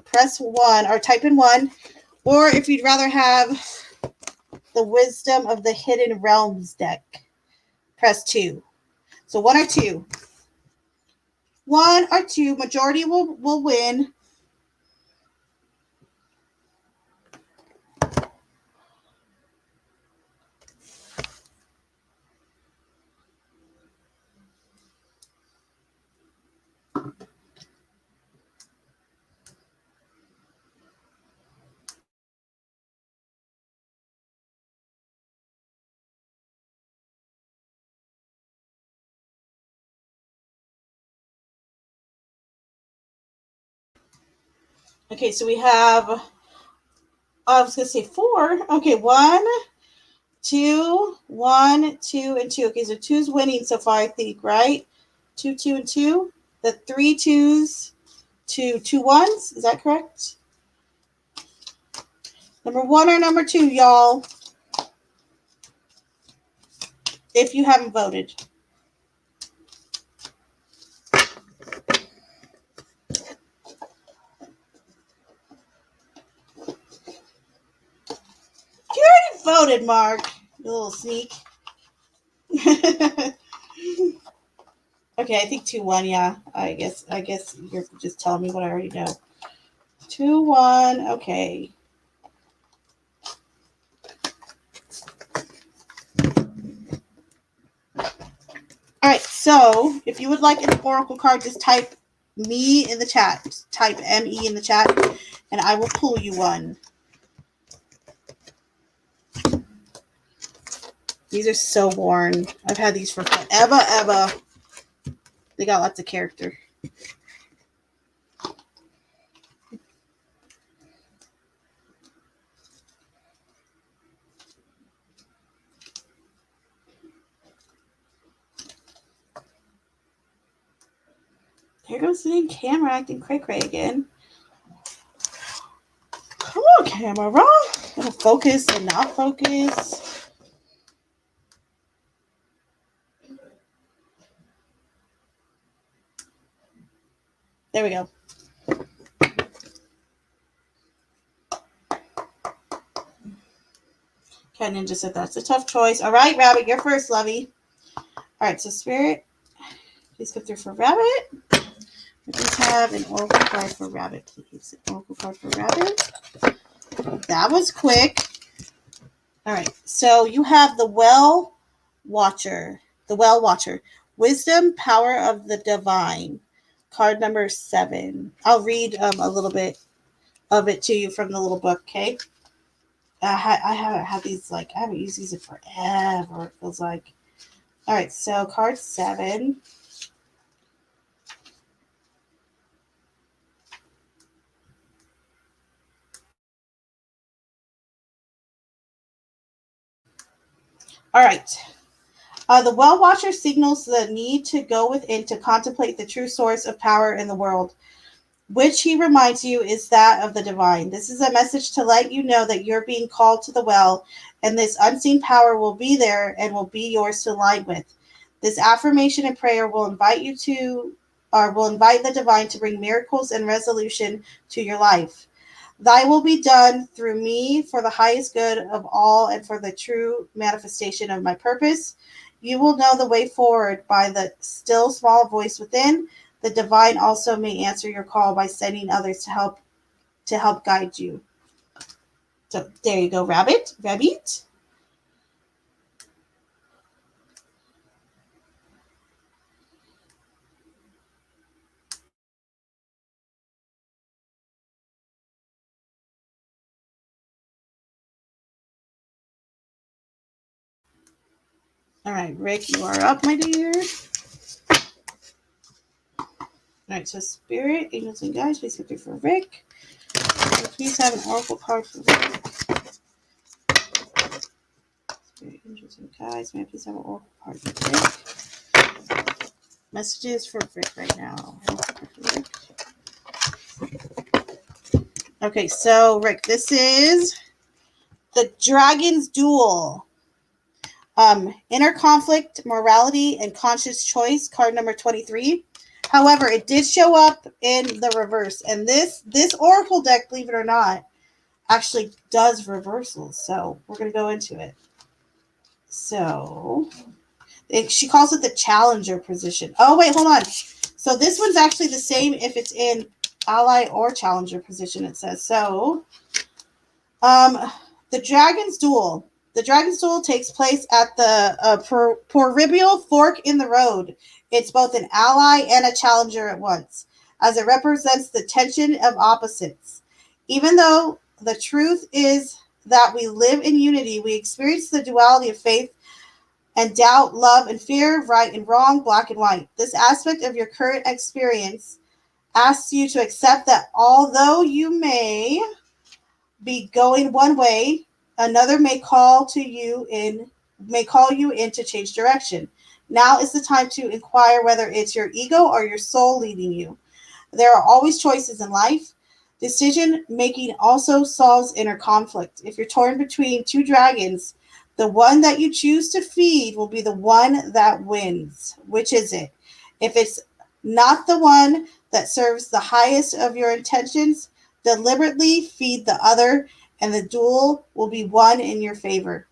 press 1 or type in 1. Or if you'd rather have the Wisdom of the Hidden Realms deck, press 2. So 1 or 2. 1 or 2. Majority will win. Okay, so we have, I was going to say 4. Okay, 1, 2, 1, 2, and 2. Okay, so 2's winning so far, I think, right? 2, 2, and 2. The 3 2s to 2 1s. Is that correct? Number 1 or number 2, y'all, if you haven't voted. You already voted, Mark. You little sneak. Okay, I think 2 1, yeah. I guess you're just telling me what I already know. 2 1, okay. All right, so if you would like an oracle card, just type me in the chat. Just type ME in the chat, and I will pull you one. These are so worn. I've had these for forever, ever. They got lots of character. Here goes the camera acting cray-cray again. Come on, camera. It'll focus and not focus. There we go. Cat Ninja said that's a tough choice. All right, Rabbit, you're first, Lovey. All right, so Spirit, please come through for Rabbit. Please have an oracle card for Rabbit, please. An oracle card for Rabbit. That was quick. All right, so you have the Well Watcher. The Well Watcher. Wisdom, Power of the Divine. Card number 7. I'll read a little bit of it to you from the little book, okay? I haven't had these, I haven't used these in forever, it feels like. All right, so card 7. All right. The Well Watcher signals the need to go within to contemplate the true source of power in the world, which he reminds you is that of the divine. This is a message to let you know that you're being called to the well, and this unseen power will be there and will be yours to align with. This affirmation and prayer will invite the divine to bring miracles and resolution to your life. Thy will be done through me for the highest good of all and for the true manifestation of my purpose. You will know the way forward by the still small voice within. The divine also may answer your call by sending others to help guide you. So there you go, Rabbit. Rabbit. All right, Rick, you are up, my dear. All right, so Spirit, Angels, and Guides, please get through for Rick. So please have an oracle card for Rick. Very interesting. Guys, may I please have an oracle card for Rick? Messages for Rick right now. Okay, so Rick, this is the Dragon's Duel. Inner conflict, morality, and conscious choice, card number 23. However, it did show up in the reverse. And this oracle deck, believe it or not, actually does reversals. So we're going to go into it. So she calls it the challenger position. Oh, wait, hold on. So this one's actually the same if it's in ally or challenger position, it says. So the Dragon's Duel. The Dragon's Duel takes place at the proverbial fork in the road. It's both an ally and a challenger at once, as it represents the tension of opposites. Even though the truth is that we live in unity, we experience the duality of faith and doubt, love and fear, right and wrong, black and white. This aspect of your current experience asks you to accept that although you may be going one way, another may call you in to change direction. Now is the time to inquire whether it's your ego or your soul leading you. There are always choices in life. Decision making also solves inner conflict. If you're torn between two dragons, the one that you choose to feed will be the one that wins. Which is it? If it's not the one that serves the highest of your intentions, deliberately feed the other, and the duel will be won in your favor.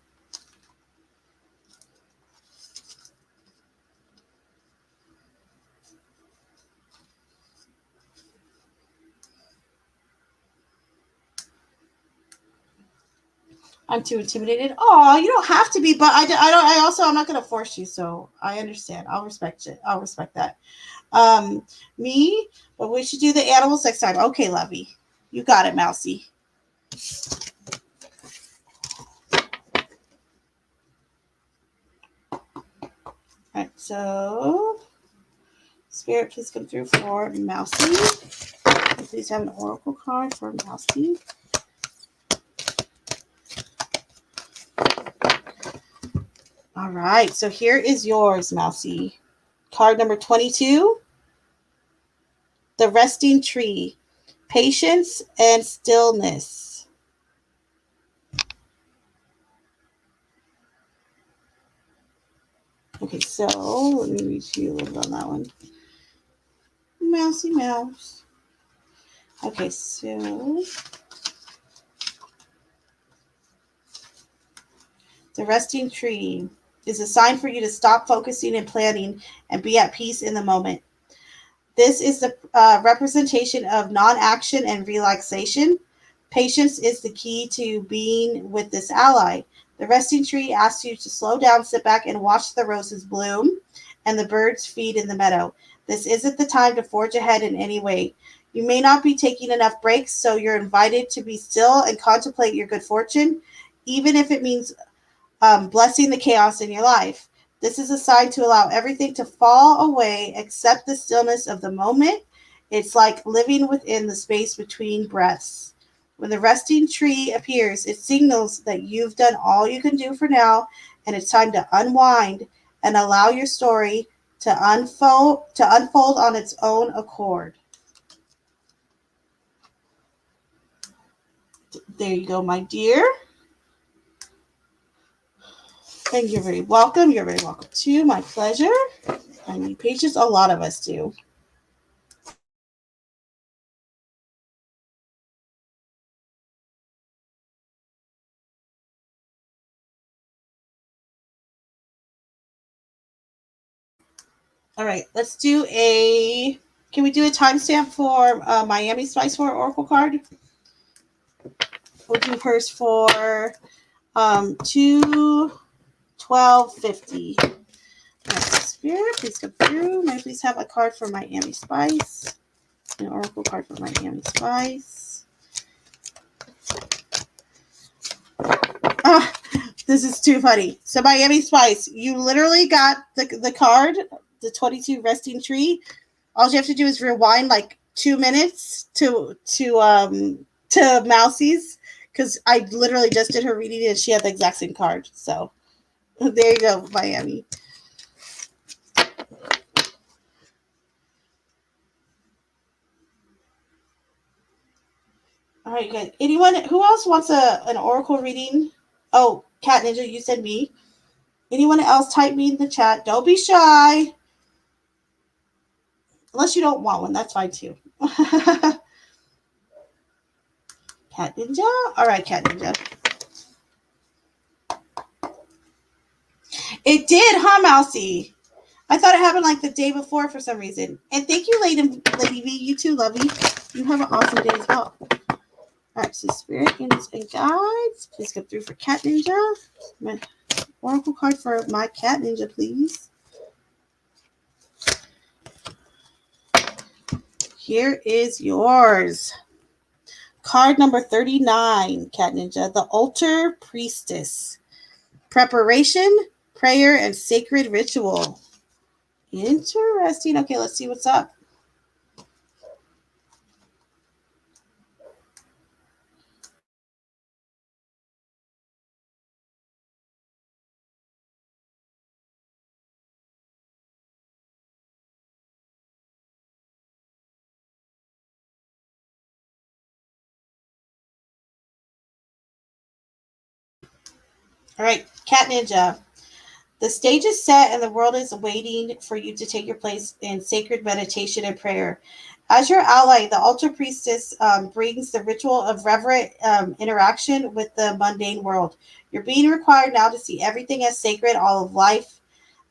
I'm too intimidated. Oh, you don't have to be, but I'm not going to force you, so I understand. I'll respect it. I'll respect that. Me, but we should do the animals next time. Okay, Lovey. You got it, Mousy. All right, so Spirit, please come through for Mousy. Please have an oracle card for Mousy. All right, so here is yours, Mousy. Card number 22. The Resting Tree. Patience and stillness. Okay, so let me read you a little bit on that one. Mousy mouse. Okay, so the Resting Tree is a sign for you to stop focusing and planning and be at peace in the moment. This is the representation of non-action and relaxation. Patience is the key to being with this ally. The Resting Tree asks you to slow down, sit back, and watch the roses bloom and the birds feed in the meadow. This isn't the time to forge ahead in any way. You may not be taking enough breaks, so you're invited to be still and contemplate your good fortune, even if it means blessing the chaos in your life. This is a sign to allow everything to fall away except the stillness of the moment. It's like living within the space between breaths. When the Resting Tree appears, it signals that you've done all you can do for now, and it's time to unwind and allow your story to unfold on its own accord. There you go, my dear. And you're very welcome. You're very welcome too. My pleasure. I need patience. A lot of us do. All right, let's do a. Can we do a timestamp for Miami Spice for Oracle card? We'll do hers for 2/12/50. Right, Spirit, please come through. May I please have a card for Miami Spice? An Oracle card for Miami Spice. Ah, this is too funny. So Miami Spice, you literally got the card, the 22 Resting Tree. All you have to do is rewind like 2 minutes to Mousie's, because I literally just did her reading and she had the exact same card. So There you go, Miami. All right, good. Anyone who else wants an oracle reading? Oh, Cat Ninja, you said me. Anyone else type me in the chat. Don't be shy. Unless you don't want one, that's fine too. Cat Ninja? All right, Cat Ninja. It did, huh, Mousy? I thought it happened like the day before for some reason. And thank you, Lady V. You too, Lovey. You have an awesome day as well. All right, so Spirit, Angels, and Guides. Please come through for Cat Ninja. My Oracle card for my Cat Ninja, please. Here is yours. Card number 39, Cat Ninja. The Altar Priestess. Preparation, prayer, and sacred ritual. Interesting. Okay, let's see what's up. All right, Cat Ninja. The stage is set and the world is waiting for you to take your place in sacred meditation and prayer. As your ally, the altar priestess brings the ritual of reverent interaction with the mundane world. You're being required now to see everything as sacred, all of life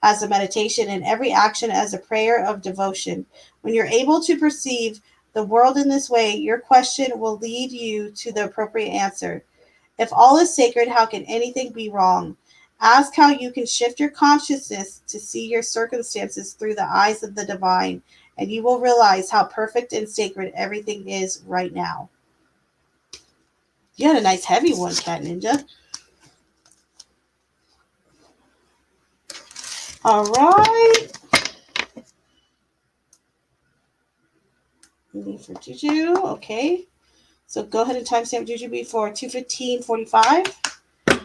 as a meditation, and every action as a prayer of devotion. When you're able to perceive the world in this way, your question will lead you to the appropriate answer. If all is sacred, how can anything be wrong? Ask how you can shift your consciousness to see your circumstances through the eyes of the divine, and you will realize how perfect and sacred everything is right now. You had a nice heavy one, Cat Ninja. All right. Need for Juju. Okay. So go ahead and timestamp Juju for 2:15:45.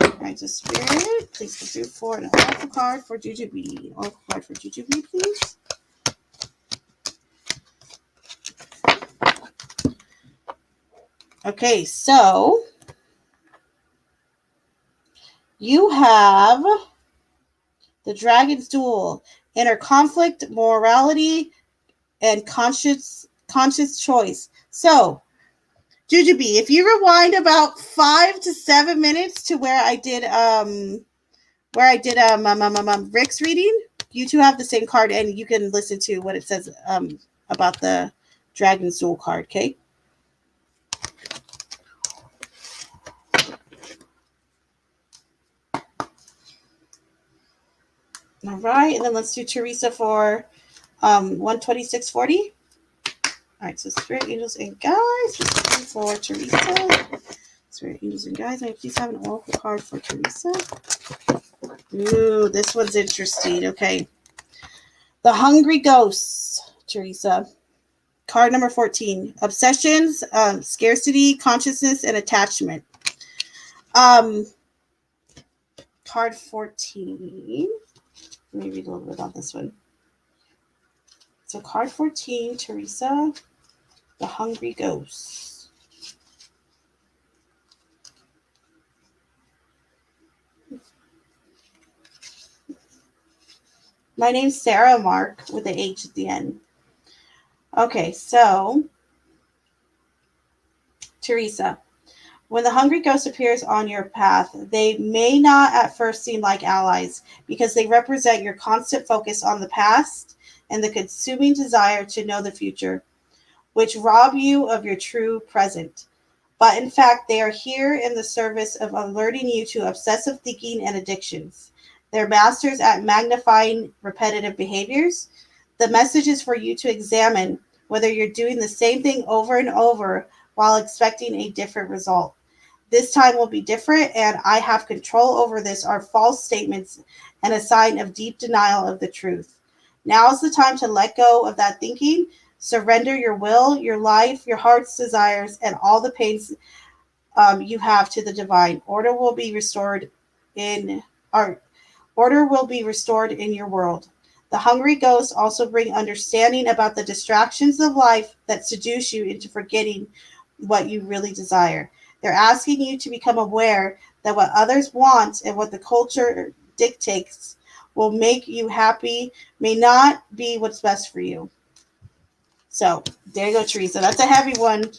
All right, so Spirit, please come through for an oracle card for Jujubee. Oracle card for Jujubee, please. Okay, so you have the Dragon's Duel, inner conflict, morality, and conscious choice. So, Jujubee, if you rewind about 5 to 7 minutes to where I did Rick's reading, you two have the same card, and you can listen to what it says about the Dragon's Duel card. Okay. All right, and then let's do Teresa for 126.40. All right, so Spirit, Angels, and Guides. For Teresa. Spirit, Angels, and Guides. May I please have an oracle card for Teresa? Ooh, this one's interesting. Okay. The Hungry Ghosts, Teresa. Card number 14. Obsessions, scarcity, consciousness, and attachment. Card 14. Let me read a little bit about this one. So card 14, Teresa, the Hungry Ghost. My name's Sarah Mark with the H at the end. Okay, so Teresa, when the Hungry Ghost appears on your path, they may not at first seem like allies because they represent your constant focus on the past and the consuming desire to know the future, which rob you of your true present. But in fact, they are here in the service of alerting you to obsessive thinking and addictions. They're masters at magnifying repetitive behaviors. The message is for you to examine whether you're doing the same thing over and over while expecting a different result. This time will be different, and I have control over this are false statements and a sign of deep denial of the truth. Now is the time to let go of that thinking. Surrender your will, your life, your heart's desires, and all the pains you have to the divine. Order will be restored in art. Order will be restored in your world. The hungry ghosts also bring understanding about the distractions of life that seduce you into forgetting what you really desire. They're asking you to become aware that what others want and what the culture dictates will make you happy may not be what's best for you. So there you go, Teresa. That's a heavy one.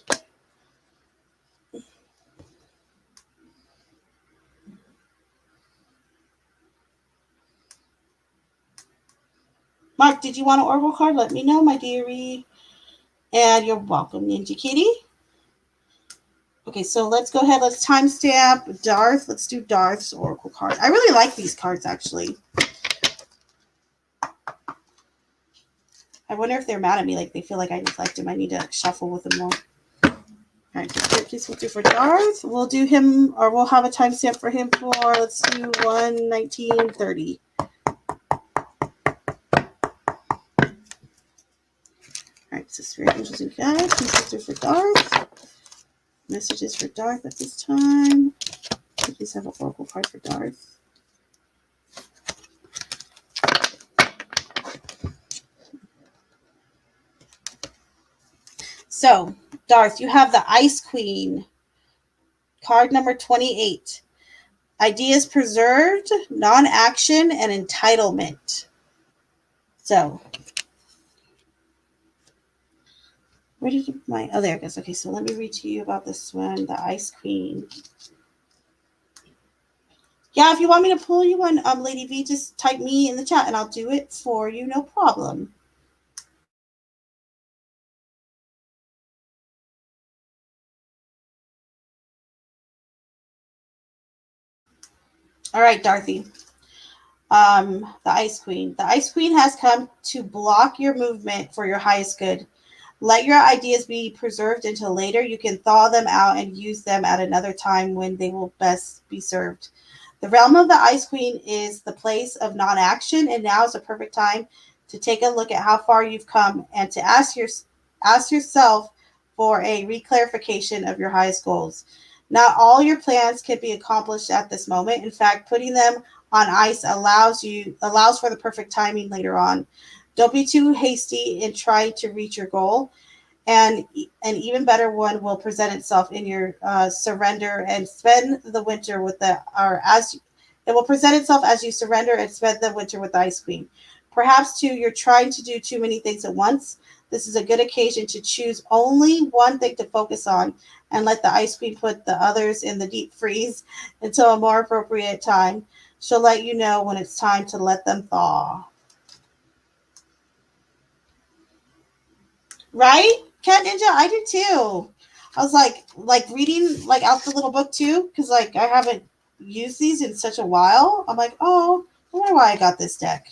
Mark, did you want an Oracle card? Let me know, my dearie. And you're welcome, Ninja Kitty. Okay, so let's go ahead. Let's timestamp Darth. Let's do Darth's Oracle card. I really like these cards, actually. I wonder if they're mad at me, like they feel like I neglect him. I need to shuffle with them more. All right, please we'll do for Darth. We'll do him, or we'll have a timestamp for him for, let's do 1/19/30. All right, so Spirit Angels and Guides, please for Darth. Messages for Darth at this time. Please have an Oracle card for Darth. So, Darth, you have the Ice Queen, card number 28. Ideas preserved, non-action, and entitlement. So, where did my... Oh, there it goes. Okay, so let me read to you about this one, the Ice Queen. Yeah, if you want me to pull you one, Lady V, just type me in the chat and I'll do it for you, no problem. All right, Dorothy. The Ice Queen. The Ice Queen has come to block your movement for your highest good. Let your ideas be preserved until later. You can thaw them out and use them at another time when they will best be served. The realm of the Ice Queen is the place of non-action, and now is a perfect time to take a look at how far you've come and to ask yourself for a reclarification of your highest goals. Not all your plans can be accomplished at this moment. In fact, putting them on ice allows for the perfect timing later on. Don't be too hasty in trying to reach your goal, and an even better one will present itself in your surrender and spend the winter with the or as it will present itself as you surrender and spend the winter with the Ice Queen. Perhaps too, you're trying to do too many things at once. This is a good occasion to choose only one thing to focus on and let the Ice Queen put the others in the deep freeze until a more appropriate time. She'll let you know when it's time to let them thaw. Right? Cat Ninja, I did too. I was like reading like out the little book too, because like I haven't used these in such a while. I'm like, oh, I wonder why I got this deck.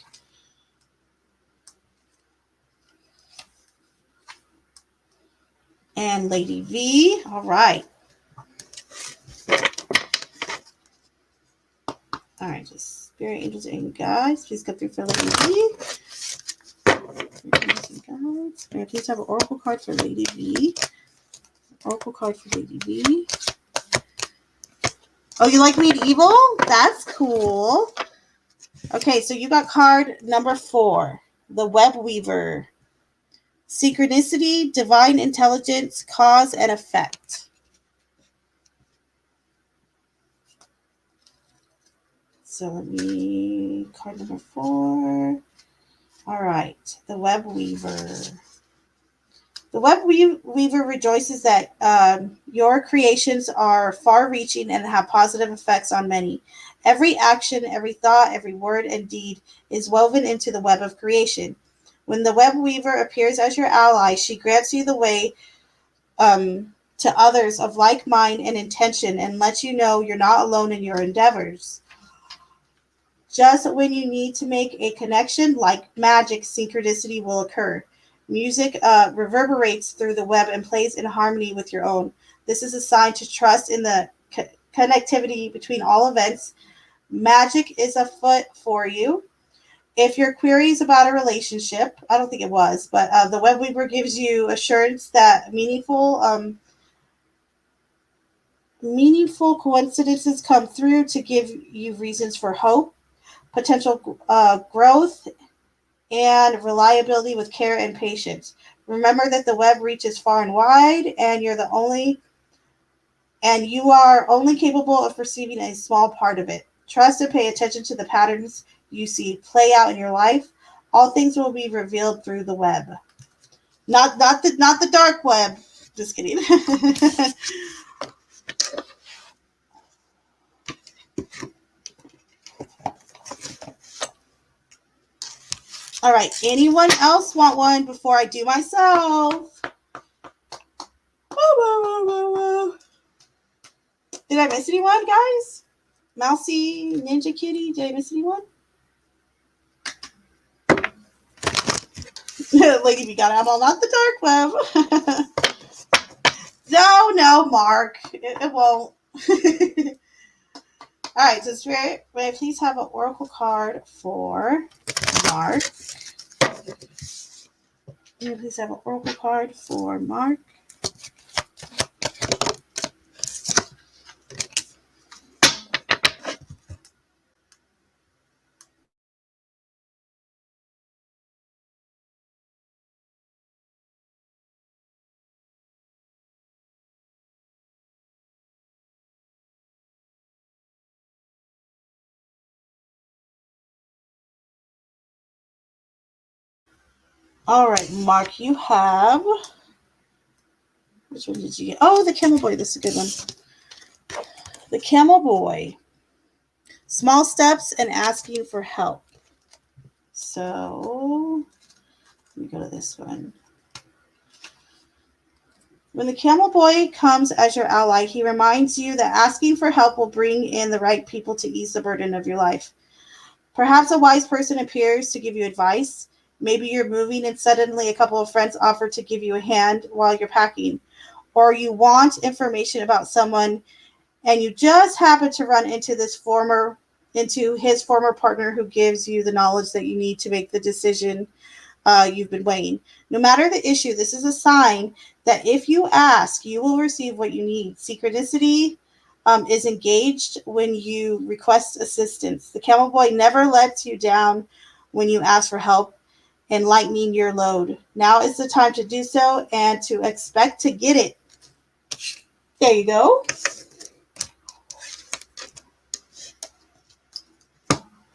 And Lady V, all right. All right, just Spirit Angels and Guides, please come through for Lady V. Spirit Angels and Guides. And please have an Oracle card for Lady V. Oracle card for Lady V. Oh, you like medieval? That's cool. Okay, so you got card number 4, the Web Weaver. Synchronicity, divine intelligence, cause and effect. So let me, card number 4. All right, the Web Weaver. The Web Weaver rejoices that your creations are far-reaching and have positive effects on many. Every action, every thought, every word and deed is woven into the web of creation. When the Web Weaver appears as your ally, she grants you the way to others of like mind and intention and lets you know you're not alone in your endeavors. Just when you need to make a connection, like magic, synchronicity will occur. Music reverberates through the web and plays in harmony with your own. This is a sign to trust in the connectivity between all events. Magic is afoot for you. If your query is about a relationship, I don't think it was, but the Web Weaver gives you assurance that meaningful coincidences come through to give you reasons for hope. potential growth, and reliability with care and patience. Remember that the web reaches far and wide, and you are only capable of perceiving a small part of it. Trust and pay attention to the patterns you see play out in your life. All things will be revealed through the web. Not the dark web. Just kidding. All right. Anyone else want one before I do myself? Did I miss anyone, guys? Mousy, Ninja Kitty, did I miss anyone? Lady B got I'm not the dark web. No, Mark. It won't. All right, so Spirit, may I please have an oracle card for Mark? May I please have an oracle card for Mark? All right, Mark, you have. Which one did you get? Oh, the Camel Boy. This is a good one. The Camel Boy. Small steps and asking for help. So, let me go to this one. When the Camel Boy comes as your ally, he reminds you that asking for help will bring in the right people to ease the burden of your life. Perhaps a wise person appears to give you advice. Maybe you're moving and suddenly a couple of friends offer to give you a hand while you're packing. Or you want information about someone and you just happen to run into his former partner who gives you the knowledge that you need to make the decision you've been weighing. No matter the issue, this is a sign that if you ask, you will receive what you need. Synchronicity is engaged when you request assistance. The Camel Boy never lets you down when you ask for help and lightening your load. Now is the time to do so and to expect to get it. There you go.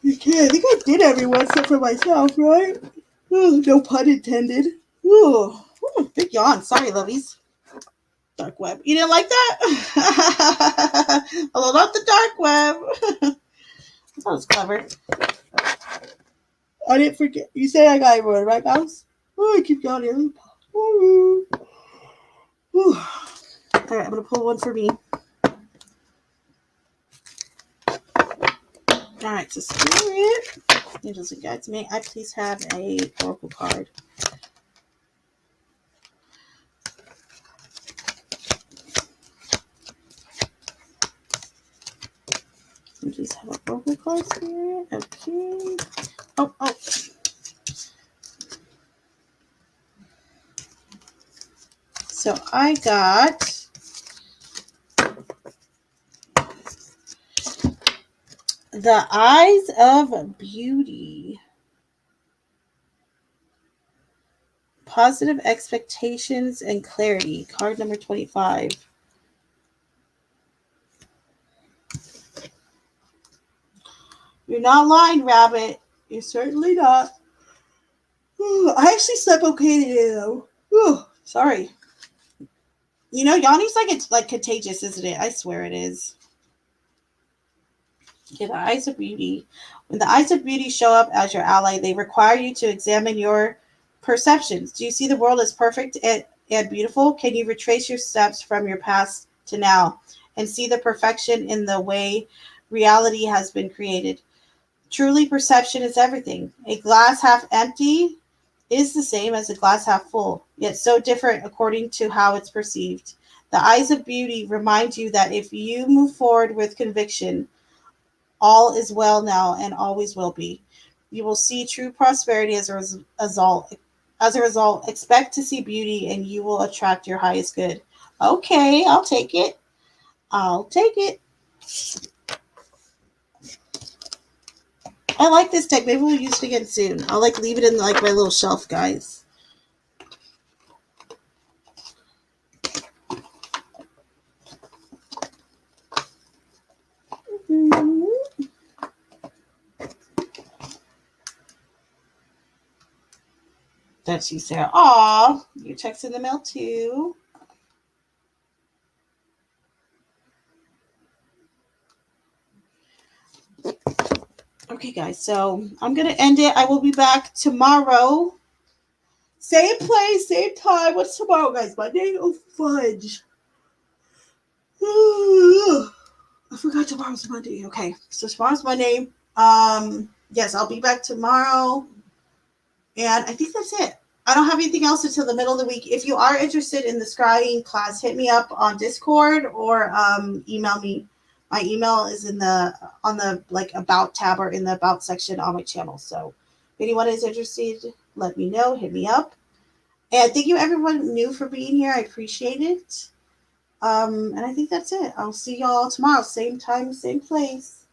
Okay, I think I did everyone except for myself, right? Oh, no pun intended. Ooh, big yawn. Sorry, lovies. Dark web. You didn't like that? Although not the dark web. I thought it was clever. I didn't forget. You say I got everyone, right, mouse? Oh, I keep yawning. All right, I'm going to pull one for me. All right, so Spirit, angels and guides, may I please have a oracle card? Please have a oracle card, Spirit. Okay. Oh. So I got the Eyes of Beauty. Positive expectations and clarity. Card number 25. You're not lying, Rabbit. You're certainly not. Ooh, I actually slept okay today, though. Ooh, sorry. You know, yawning's it's like contagious, isn't it? I swear it is. Okay, the Eyes of Beauty. When the Eyes of Beauty show up as your ally, they require you to examine your perceptions. Do you see the world as perfect and beautiful? Can you retrace your steps from your past to now and see the perfection in the way reality has been created? Truly, perception is everything. A glass half empty is the same as a glass half full, yet so different according to how it's perceived. The Eyes of Beauty remind you that if you move forward with conviction, all is well now and always will be. You will see true prosperity as a result. As a result, expect to see beauty and you will attract your highest good. Okay, I'll take it. I'll take it. I like this deck. Maybe we'll use it again soon. I'll like leave it in like my little shelf, guys. That's you, Sarah. Aw, your check's in the mail too. Okay, guys, so I'm going to end it. I will be back tomorrow. Same place, same time. What's tomorrow, guys? Monday? Oh, fudge. I forgot tomorrow's Monday. Okay, so tomorrow's Monday. Yes, I'll be back tomorrow. And I think that's it. I don't have anything else until the middle of the week. If you are interested in the scrying class, hit me up on Discord or email me. My email is in the on the like about tab or in the about section on my channel. So if anyone is interested, let me know. Hit me up. And thank you everyone new for being here. I appreciate it. And I think that's it. I'll see y'all tomorrow, same time, same place.